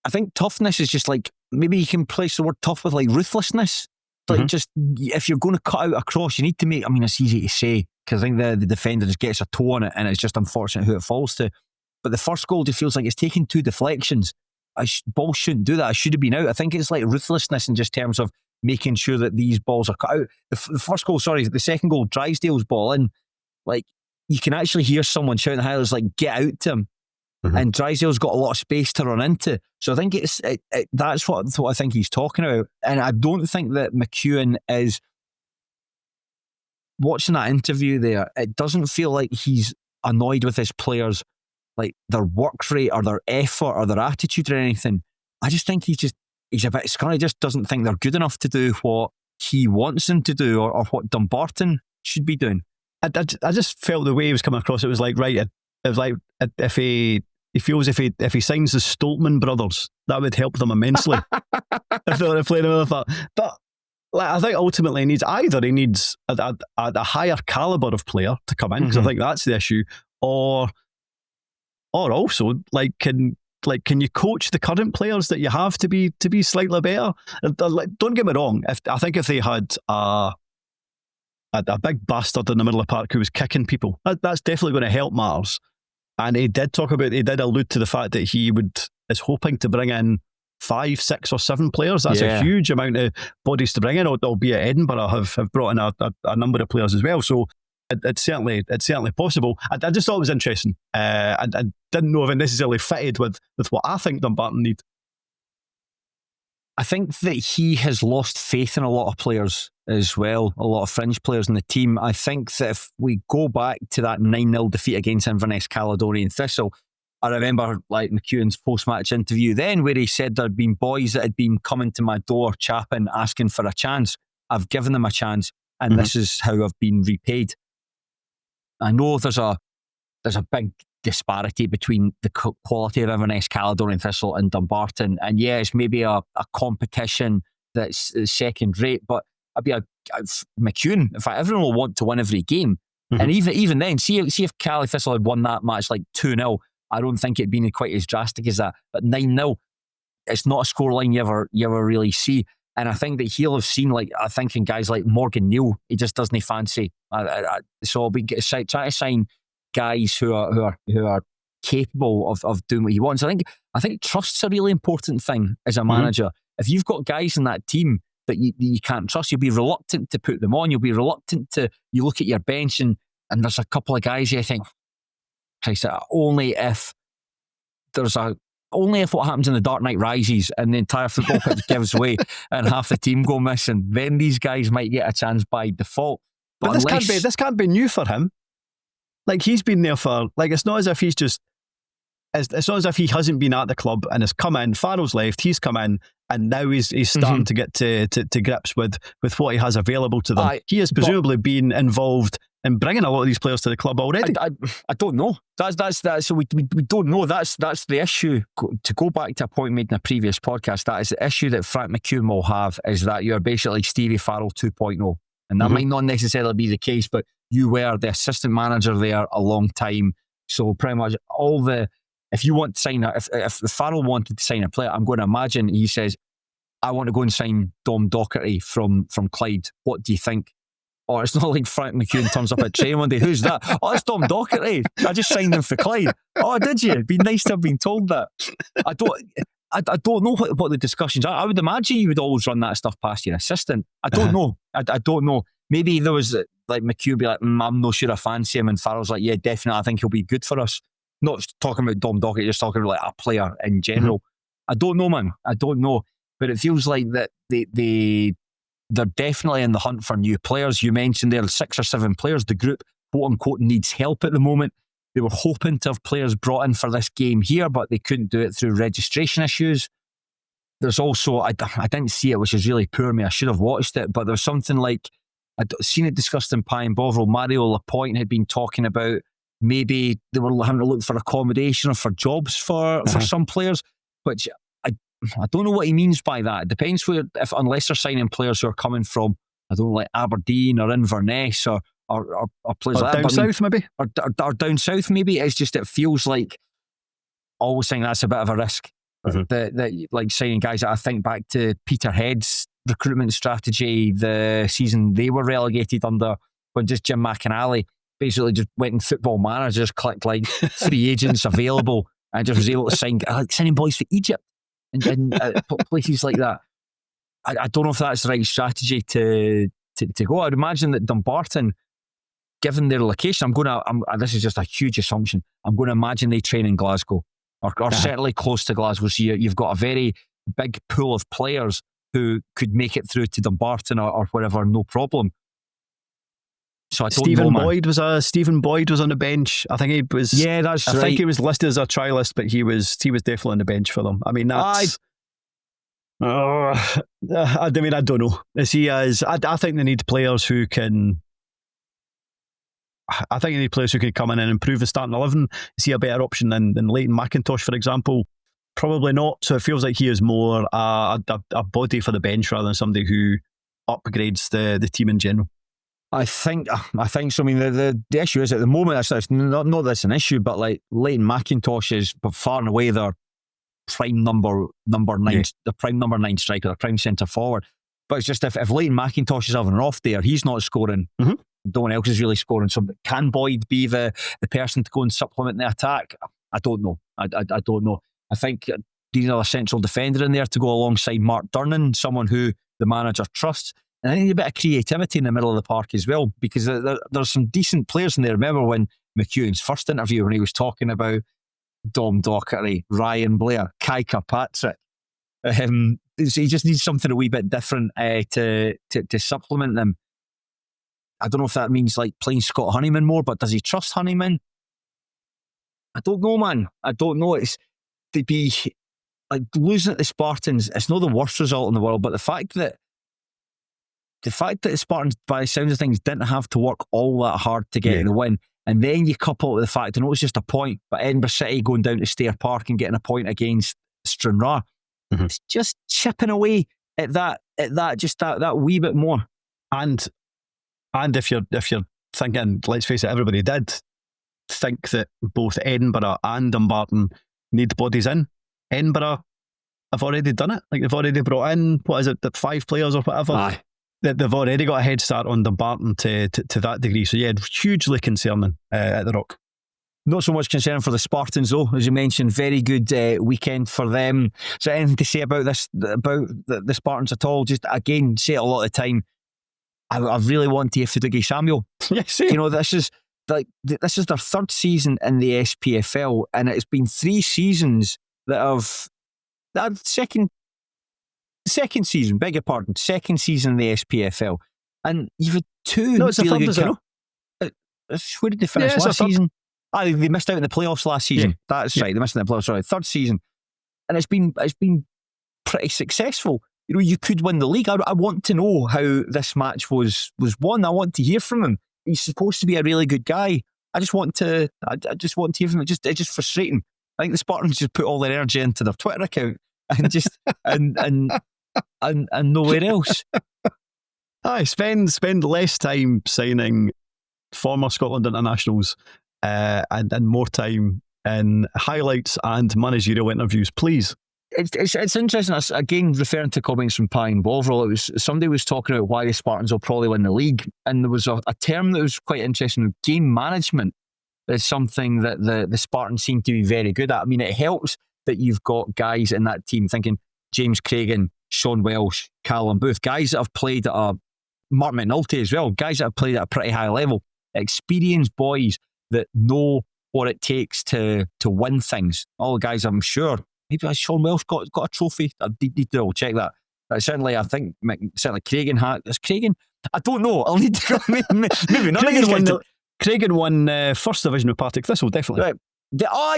I think toughness is just like, maybe you can place the word tough with like ruthlessness. Like just, if you're going to cut out a cross, you need to make, I mean, it's easy to say because I think the defender just gets a toe on it and it's just unfortunate who it falls to. But the first goal just feels like it's taken 2 deflections. Ball shouldn't do that. I should have been out. I think it's like ruthlessness in just terms of making sure that these balls are cut out. The first goal, the second goal, Drysdale's ball in, like you can actually hear someone shouting the highlights like, get out to him. And Drysdale's got a lot of space to run into. So I think that's what I think he's talking about. And I don't think that McGuigan is, watching that interview there, it doesn't feel like he's annoyed with his players, like their work rate or their effort or their attitude or anything. I just think he's a bit scunny, just doesn't think they're good enough to do what he wants them to do or what Dumbarton should be doing. I just felt the way he was coming across, it was like, right, it was like if he feels if he signs the Stoltman brothers, that would help them immensely if they were playing with that. But like, I think ultimately he needs a higher calibre of player to come in, because I think that's the issue, or also like can you coach the current players that you have to be slightly better? Don't get me wrong. I think if they had a big bastard in the middle of the park who was kicking people, that's definitely going to help matters. And he did allude to the fact that he is hoping to bring in 5, 6 or 7 players. That's a huge amount of bodies to bring in, albeit Edinburgh have brought in a number of players as well. So it's certainly possible. I just thought it was interesting. I didn't know if it necessarily fitted with what I think Dumbarton need. I think that he has lost faith in a lot of players as well, a lot of fringe players in the team. I think that if we go back to that 9-0 defeat against Inverness Caledonian Thistle, I remember like McGuigan's post-match interview then, where he said there'd been boys that had been coming to my door chapping, asking for a chance. I've given them a chance, and this is how I've been repaid. I know there's a big disparity between the quality of Inverness Caledonian Thistle and Dumbarton, and it's maybe a competition that's second rate, but I'd be McGuigan. In fact, everyone will want to win every game, and even then, see if Cali Thistle had won that match like 2-0, I don't think it'd been quite as drastic as that. But 9-0, it's not a scoreline you ever really see. And I think that he'll have seen, like, I think in guys like Morgan Neal, he just doesn't fancy. So I'll be trying to sign guys who are capable of doing what he wants. I think trust's a really important thing as a manager. If you've got guys in that team that you can't trust, you'll be reluctant to put them on. You'll be reluctant to, you look at your bench and there's a couple of guys you think, Christ, only if what happens in the Dark Knight Rises and the entire football pitch gives way and half the team go missing, then these guys might get a chance by default. But this can't be new for him. Like, he's been there for, like, it's not as if it's not as if he hasn't been at the club and has come in. Farrell's left, he's come in, and now he's starting to get to grips with what he has available to them. He has presumably been involved in bringing a lot of these players to the club already. I don't know. That's so we don't know. That's the issue. To go back to a point made in a previous podcast, that is the issue that Frank McGuigan will have, is that you're basically Stevie Farrell 2.0. And that might not necessarily be the case, but you were the assistant manager there a long time. So pretty much if you want to sign if Farrell wanted to sign a player, I'm going to imagine he says, I want to go and sign Dom Docherty from Clyde. What do you think? Or it's not like Frank McGuigan turns up at training one day. Who's that? Oh, it's Dom Docherty. I just signed him for Clyde. Oh, did you? It'd be nice to have been told that. I don't know what the discussions are. I would imagine you would always run that stuff past your assistant. I don't know. I don't know. Maybe there was like McHugh be like, I'm not sure I fancy him, and Farrell's like, yeah, definitely, I think he'll be good for us. Not talking about Dom Docherty, just talking about like a player in general. I don't know, man. I don't know. But it feels like that they're definitely in the hunt for new players. You mentioned there 6 or 7 players. The group, quote unquote, needs help at the moment. They were hoping to have players brought in for this game here, but they couldn't do it through registration issues. There's also, I didn't see it, which is really poor of me. I should have watched it, but there's something like, I'd seen it discussed in Pie and Bovril. Mario Lapointe had been talking about maybe they were having to look for accommodation or for jobs for some players, which I don't know what he means by that. It depends unless they're signing players who are coming from, I don't know, like Aberdeen or Inverness or or players or like that. Down south, maybe? Or down south, maybe. It's just, it feels like, always saying that's a bit of a risk. That like signing guys that I think back to Peterhead's recruitment strategy, the season they were relegated under, when just Jim McInally basically just went in Football Manager, just clicked like free agents available, and just was able to signing boys for Egypt and places like that. I don't know if that's the right strategy to go. I'd imagine that Dumbarton, given their location, this is just a huge assumption, I'm going to imagine they train in Glasgow or certainly close to Glasgow. So you've got a very big pool of players who could make it through to Dumbarton or wherever, no problem. So I don't know. Stephen Boyd was on the bench. I think he was. Yeah, that's right. I think he was listed as a trialist, but he was definitely on the bench for them. I mean, that's. I don't know. As he is, I think they need players who can. I think they need players who can come in and improve the starting 11. Is he a better option than Leighton McIntosh, for example? Probably not. So it feels like he is more a body for the bench rather than somebody who upgrades the team in general. I think so. I mean, the issue is at the moment, it's not that it's an issue, but like Leighton McIntosh is far and away their prime number 9, the prime number 9 striker, the prime centre forward. But it's just if Leighton McIntosh is having an off day, he's not scoring. No one else is really scoring. So can Boyd be the person to go and supplement the attack? I don't know. I don't know. I think you need another central defender in there to go alongside Mark Durnan, someone who the manager trusts. And I think a bit of creativity in the middle of the park as well, because there's some decent players in there. Remember when McEwen's first interview, when he was talking about Dom Docherty, Ryan Blair, Kai Kirkpatrick. So he just needs something a wee bit different to supplement them. I don't know if that means like playing Scott Honeyman more, but does he trust Honeyman? I don't know, man. I don't know. It's to be like losing at the Spartans. It's not the worst result in the world, but the fact that the Spartans, by the sounds of things, didn't have to work all that hard to get the win, and then you couple it with the fact, I know it's just a point, but Edinburgh City going down to Stair Park and getting a point against Stranraer, it's just chipping away at that wee bit more. And if you're thinking, let's face it, everybody did think that both Edinburgh and Dumbarton need bodies in. Edinburgh have already done it. Like they've already brought in, what is it, the 5 players or whatever. Aye. They've already got a head start on Dumbarton to that degree. So yeah, hugely concerning at the Rock. Not so much concern for the Spartans though, as you mentioned. Very good weekend for them. Is there anything to say about this, about the Spartans at all? Just again, say it a lot of the time, I really want to hear Dougie Samuel. Yes, you know, this is their 3rd season in the SPFL, and it's been 3 seasons that second season, beg your pardon, second season in the SPFL, and you've had 2 No, it's the really third, good. Where did they finish last season? They missed out in the playoffs last season. That's right, they missed out in the playoffs. Sorry, 3rd season, and it's been pretty successful. You know, you could win the league. I want to know how this match was won. I want to hear from him. He's supposed to be a really good guy. I just want to hear from him. It's just frustrating. I think the Spartans just put all their energy into their Twitter account and just and nowhere else. Spend less time signing former Scotland internationals and more time in highlights and managerial interviews, please. It's interesting. Again, referring to comments from Pine Bovril, somebody was talking about why the Spartans will probably win the league, and there was a term that was quite interesting. Game management is something that the Spartans seem to be very good at. I mean, it helps that you've got guys in that team, thinking James Cragen, Sean Welsh, Callum Booth, guys that have played at Mark McNulty as well, guys that have played at a pretty high level, experienced boys that know what it takes to win things. All the guys, I'm sure. Maybe Sean Welsh got a trophy. I need to double check that. Certainly, I think Cragen had. Is Cragen? I don't know. I'll need to go. Maybe not. Cragen won First Division with Partick Thistle, definitely. Right.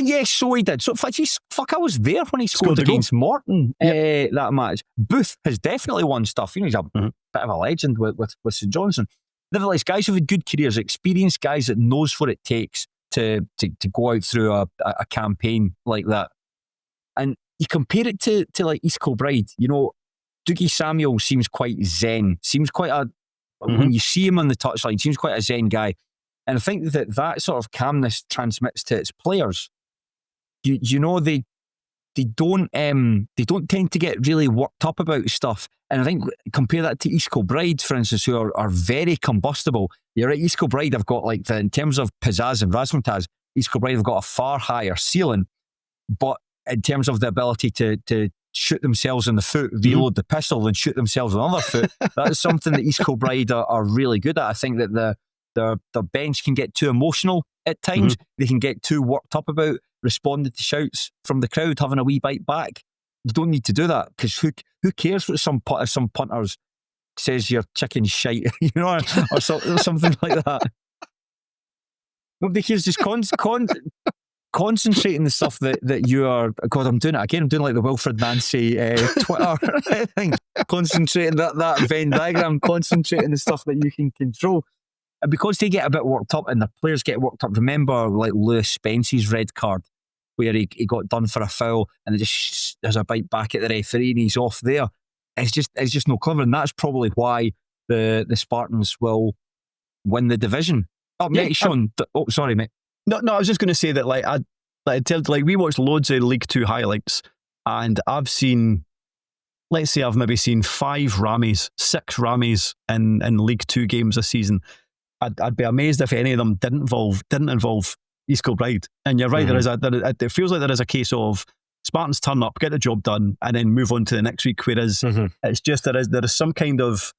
Yes, so he did. So I was there when he scored against Morton that match. Booth has definitely won stuff. You know, he's a bit of a legend with St Johnson. Nevertheless, guys who've had good careers, experienced guys that knows what it takes to go out through a campaign like that. And you compare it to like East Kilbride, you know, Dougie Samuel seems quite zen, seems quite when you see him on the touchline, he seems quite a zen guy. And I think that sort of calmness transmits to its players. You know, they don't tend to get really worked up about stuff. And I think compare that to East Kilbride, for instance, who are very combustible. You're right, East Kilbride have got in terms of pizzazz and razzmatazz, East Kilbride have got a far higher ceiling. But in terms of the ability to shoot themselves in the foot, reload the pistol and shoot themselves in the other foot, that's something that East Kilbride are really good at. I think that their bench can get too emotional at times. They can get too worked up about responding to shouts from the crowd, having a wee bite back. You don't need to do that, because who cares what some punters says you're chicken shite, or something like that. Nobody cares. Just concentrate on the stuff that you are. God, I'm doing it again. I'm doing like the Wilfred Nancy Twitter thing. Concentrating that Venn diagram. Concentrating the stuff that you can control. And because they get a bit worked up and the players get worked up, remember like Lewis Spence's red card, where he got done for a foul and there's a bite back at the referee and he's off there. It's just no cover, and that's probably why the Spartans will win the division. Oh, mate, Shaughan. Sorry, mate. No, I was just going to say that we watched loads of League Two highlights, and I've seen, let's say I've maybe seen 6 Rammies in League Two games this season. I'd be amazed if any of them didn't involve East Kilbride. And you're right, it feels like there is a case of Spartans turn up, get the job done, and then move on to the next week. Whereas it's just there is some kind of,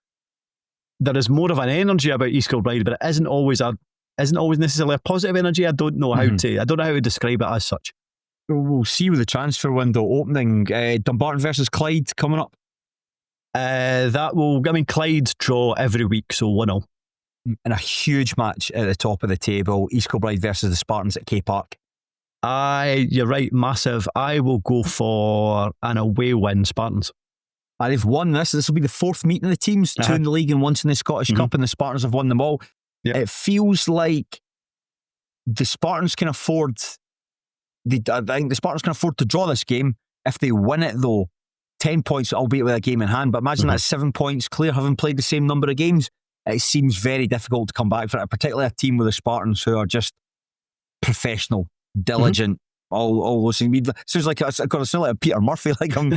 there is more of an energy about East Kilbride, but it isn't always necessarily a positive energy. I don't know how to describe it as such. We'll see with the transfer window opening. Dumbarton versus Clyde coming up. Clyde draw every week, so 1-0. And a huge match at the top of the table, East Kilbride versus the Spartans at K Park. You're right, massive. I will go for an away win, Spartans. They've won this. This will be the 4th meeting of the teams, 2 in the league and once in the Scottish Cup, and the Spartans have won them all. Yep. It feels like the Spartans can afford. I think the Spartans can afford to draw this game. If they win it, though, 10 points, albeit with a game in hand. But imagine that's 7 points clear, having played the same number of games. It seems very difficult to come back for it, particularly a team with the Spartans who are just professional, diligent, all those things. It sounds like I've got to sound like a Peter Murphy, like I'm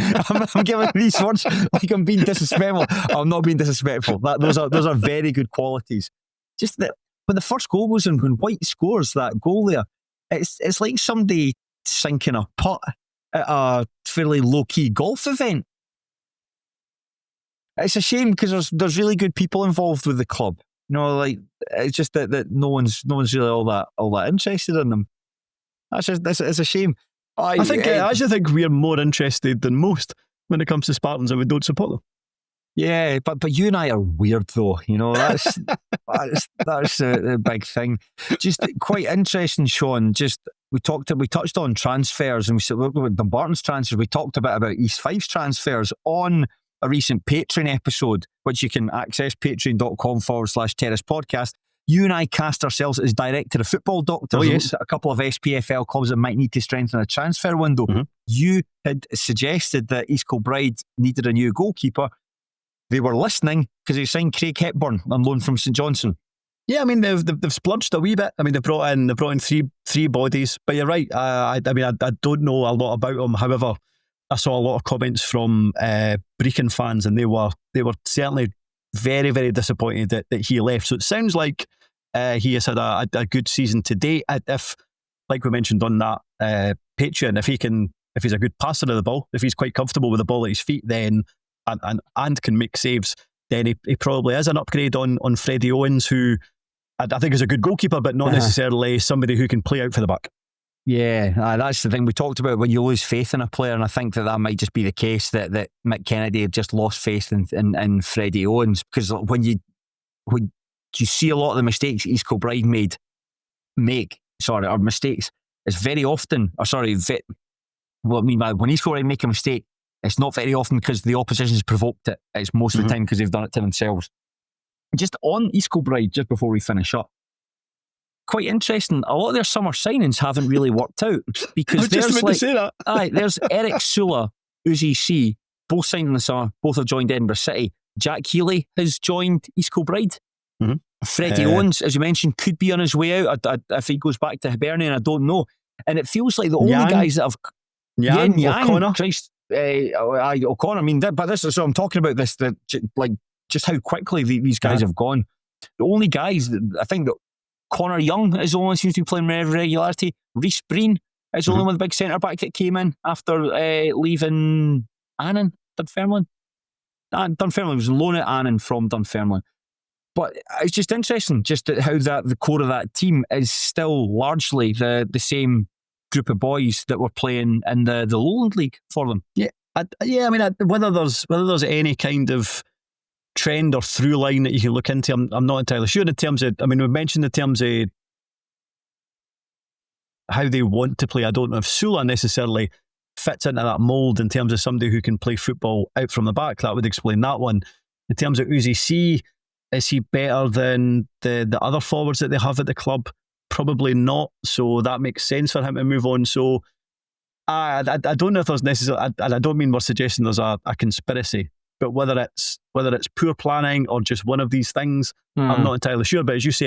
giving these words like I'm being disrespectful. I'm not being disrespectful. Those are very good qualities. Just that when the first goal goes in, when White scores that goal there, it's like somebody sinking a putt at a fairly low-key golf event. It's a shame because there's really good people involved with the club. It's just that no one's really all that interested in them. It's a shame. I actually think we're more interested than most when it comes to Spartans, and we don't support them. Yeah, but you and I are weird though. That's that's the big thing. Just quite interesting, Shaughan. Just we touched on transfers, and we said about Dumbarton's transfers. We talked a bit about East Fife's transfers on a recent Patreon episode, which you can access, patreon.com/Terrace Podcast. You and I cast ourselves as director of football doctors. Oh, yes. A couple of SPFL clubs that might need to strengthen a transfer window. You had suggested that East Kilbride needed a new goalkeeper. They were listening because they signed Craig Hepburn on loan from St Johnstone. Yeah, I mean they've splurged a wee bit. I mean they brought in three bodies. But you're right. I don't know a lot about him. However, I saw a lot of comments from Brecon fans, and they were certainly very, very disappointed that he left. So it sounds like he has had a good season to date. If, like we mentioned on that Patreon, if he's a good passer of the ball, if he's quite comfortable with the ball at his feet, then and can make saves, then he probably is an upgrade on Freddie Owens, who I think is a good goalkeeper, but not necessarily somebody who can play out for the back. Yeah, that's the thing we talked about when you lose faith in a player, and I think that might just be the case that Mick Kennedy had just lost faith in Freddie Owens, because when you see a lot of the mistakes East Kilbride mistakes, it's very often, what I mean by when East Kilbride make a mistake, it's not very often because the opposition's provoked it. It's most of the time because they've done it to themselves. Just on East Kilbride, just before we finish up, quite interesting. A lot of their summer signings haven't really worked out because I was just about to say that. There's Eric Sula, Uzi C, both signed in the summer. Both have joined Edinburgh City. Jack Healy has joined East Kilbride. Mm-hmm. Freddie Owens, as you mentioned, could be on his way out if he goes back to Hibernian. I don't know. And it feels like the only guys that have... Yang, O'Connor. Christ, O'Connor. I mean, but this is so I'm talking about this, just how quickly these guys have gone. The only guys, I think that Connor Young is the only one who seems to be playing with regularity. Rhys Breen is the only one, the big centre back that came in after leaving Annan, Dunfermline. Dunfermline was loaned at Annan from Dunfermline. But it's just interesting, just how the core of that team is still largely the same group of boys that were playing in the Lowland League for them. Yeah, I mean, whether there's any kind of trend or through line that you can look into, I'm not entirely sure. In terms of, I mean, we mentioned in terms of how they want to play. I don't know if Sula necessarily fits into that mould in terms of somebody who can play football out from the back. That would explain that one. In terms of Uzi C, is he better than the other forwards that they have at the club? Probably not. So that makes sense for him to move on. So I don't know if there's necessarily, and I don't mean we're suggesting there's a conspiracy, but whether it's poor planning or just one of these things, I'm not entirely sure. But as you say,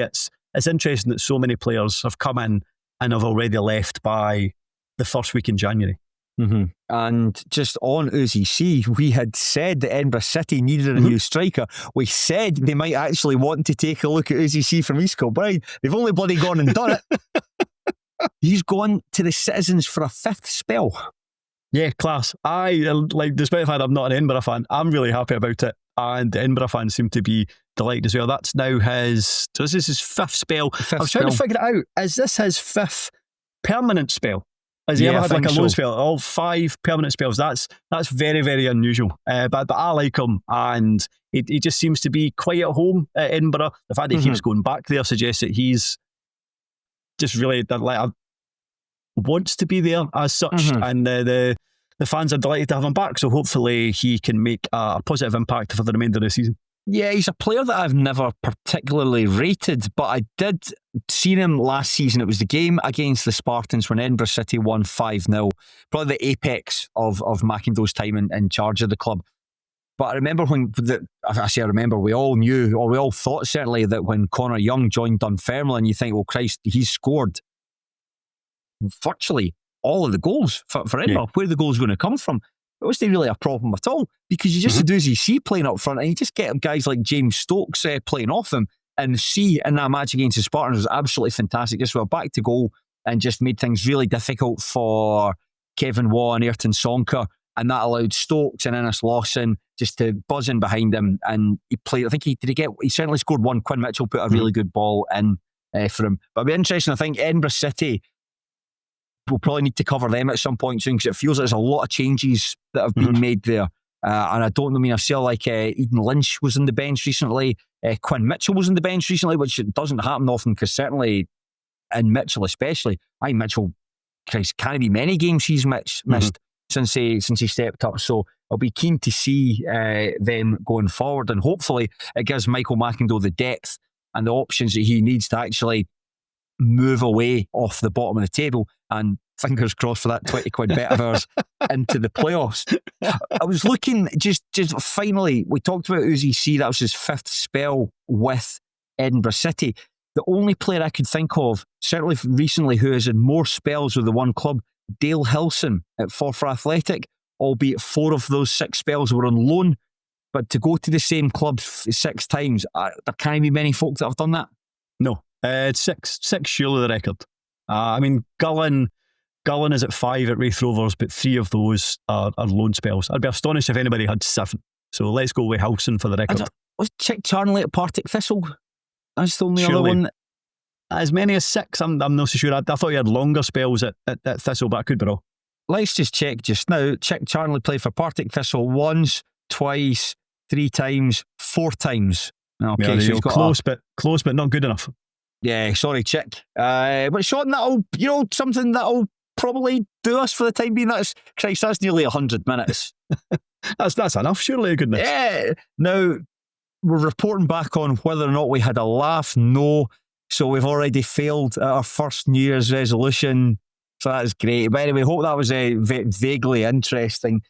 it's interesting that so many players have come in and have already left by the first week in January. Mm-hmm. And just on Uzi C, we had said that Edinburgh City needed a new striker. We said they might actually want to take a look at Uzi C from East Kilbride. They've only bloody gone and done it. He's gone to the Citizens for a 5th spell. Yeah, class. Despite the fact I'm not an Edinburgh fan, I'm really happy about it. And the Edinburgh fans seem to be delighted as well. That's now so this is his 5th spell. I was trying to figure it out. Is this his 5th permanent spell? Has he ever had like a loan spell? All 5 permanent spells. That's very, very unusual. But I like him, and he just seems to be quite at home at Edinburgh. The fact that he keeps going back there suggests that he's just really wants to be there as such, and the fans are delighted to have him back. So hopefully he can make a positive impact for the remainder of the season. Yeah, he's a player that I've never particularly rated, but I did see him last season. It was the game against the Spartans when Edinburgh City won 5-0. Probably the apex of McIndoe's time in charge of the club. But I remember we all knew, or we all thought certainly, that when Connor Young joined Dunfermline, you think, well, Christ, he's scored virtually all of the goals for Edinburgh. Where are the goals going to come from? It wasn't really a problem at all, because you just had Uzi C playing up front, and you just get guys like James Stokes playing off them. And C in that match against the Spartans was absolutely fantastic. Just went back to goal and just made things really difficult for Kevin Waugh and Ayrton Sonker, and that allowed Stokes and Innes Lawson just to buzz in behind him. And he played, I think he certainly scored one. Quinn Mitchell put a really good ball in for him. But it'll be interesting. I think Edinburgh City, we'll probably need to cover them at some point soon, because it feels like there's a lot of changes that have been made there. And I don't know, I feel like Eden Lynch was on the bench recently. Quinn Mitchell was on the bench recently, which doesn't happen often, because certainly in Mitchell especially, I think Mitchell, can't it be many games he's missed since he stepped up. So I'll be keen to see them going forward, and hopefully it gives Michael McIndoe the depth and the options that he needs to actually move away off the bottom of the table, and fingers crossed for that 20 quid bet of ours into the playoffs. I was looking, just finally, we talked about Uzi C, that was his 5th spell with Edinburgh City. The only player I could think of, certainly recently, who has had more spells with the one club, Dale Hilson at Forfar Athletic, albeit 4 of those 6 spells were on loan. But to go to the same club 6 times, there can't be many folk that have done that. No. 6 surely the record. Gullen is at 5 at Wraith Rovers, but 3 of those are loan spells. I'd be astonished if anybody had 7. So let's go with Hilson for the record. Was Chick Charnley at Partick Thistle? That's the only other one. As many as 6, I'm not so sure. I thought he had longer spells at Thistle, but I could be wrong. Let's just check just now. Chick Charnley played for Partick Thistle once, twice, 3 times, 4 times. Okay, yeah, so he's got close, but not good enough. Yeah, sorry, Chick. But Shaughan, that'll, something that'll probably do us for the time being. That's nearly 100 minutes. that's enough, surely, goodness. Yeah. Now, we're reporting back on whether or not we had a laugh. No. So we've already failed at our first New Year's resolution. So that is great. But anyway, hope that was vaguely interesting.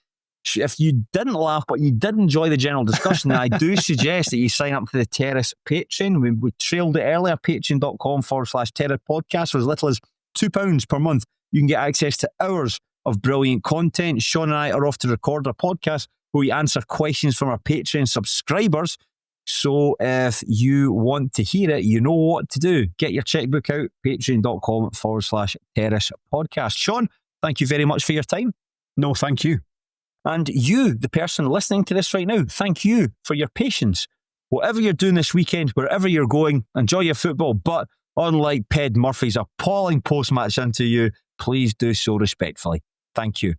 If you didn't laugh, but you did enjoy the general discussion, then I do suggest that you sign up to the Terrace Patreon. We trailed it earlier, patreon.com/Terrace Podcast. For as little as £2 per month, you can get access to hours of brilliant content. Shaughan and I are off to record a podcast where we answer questions from our Patreon subscribers. So if you want to hear it, you know what to do. Get your checkbook out, patreon.com/Terrace Podcast. Shaughan, thank you very much for your time. No, thank you. And you, the person listening to this right now, thank you for your patience. Whatever you're doing this weekend, wherever you're going, enjoy your football. But unlike Ped Murphy's appalling post-match into you, please do so respectfully. Thank you.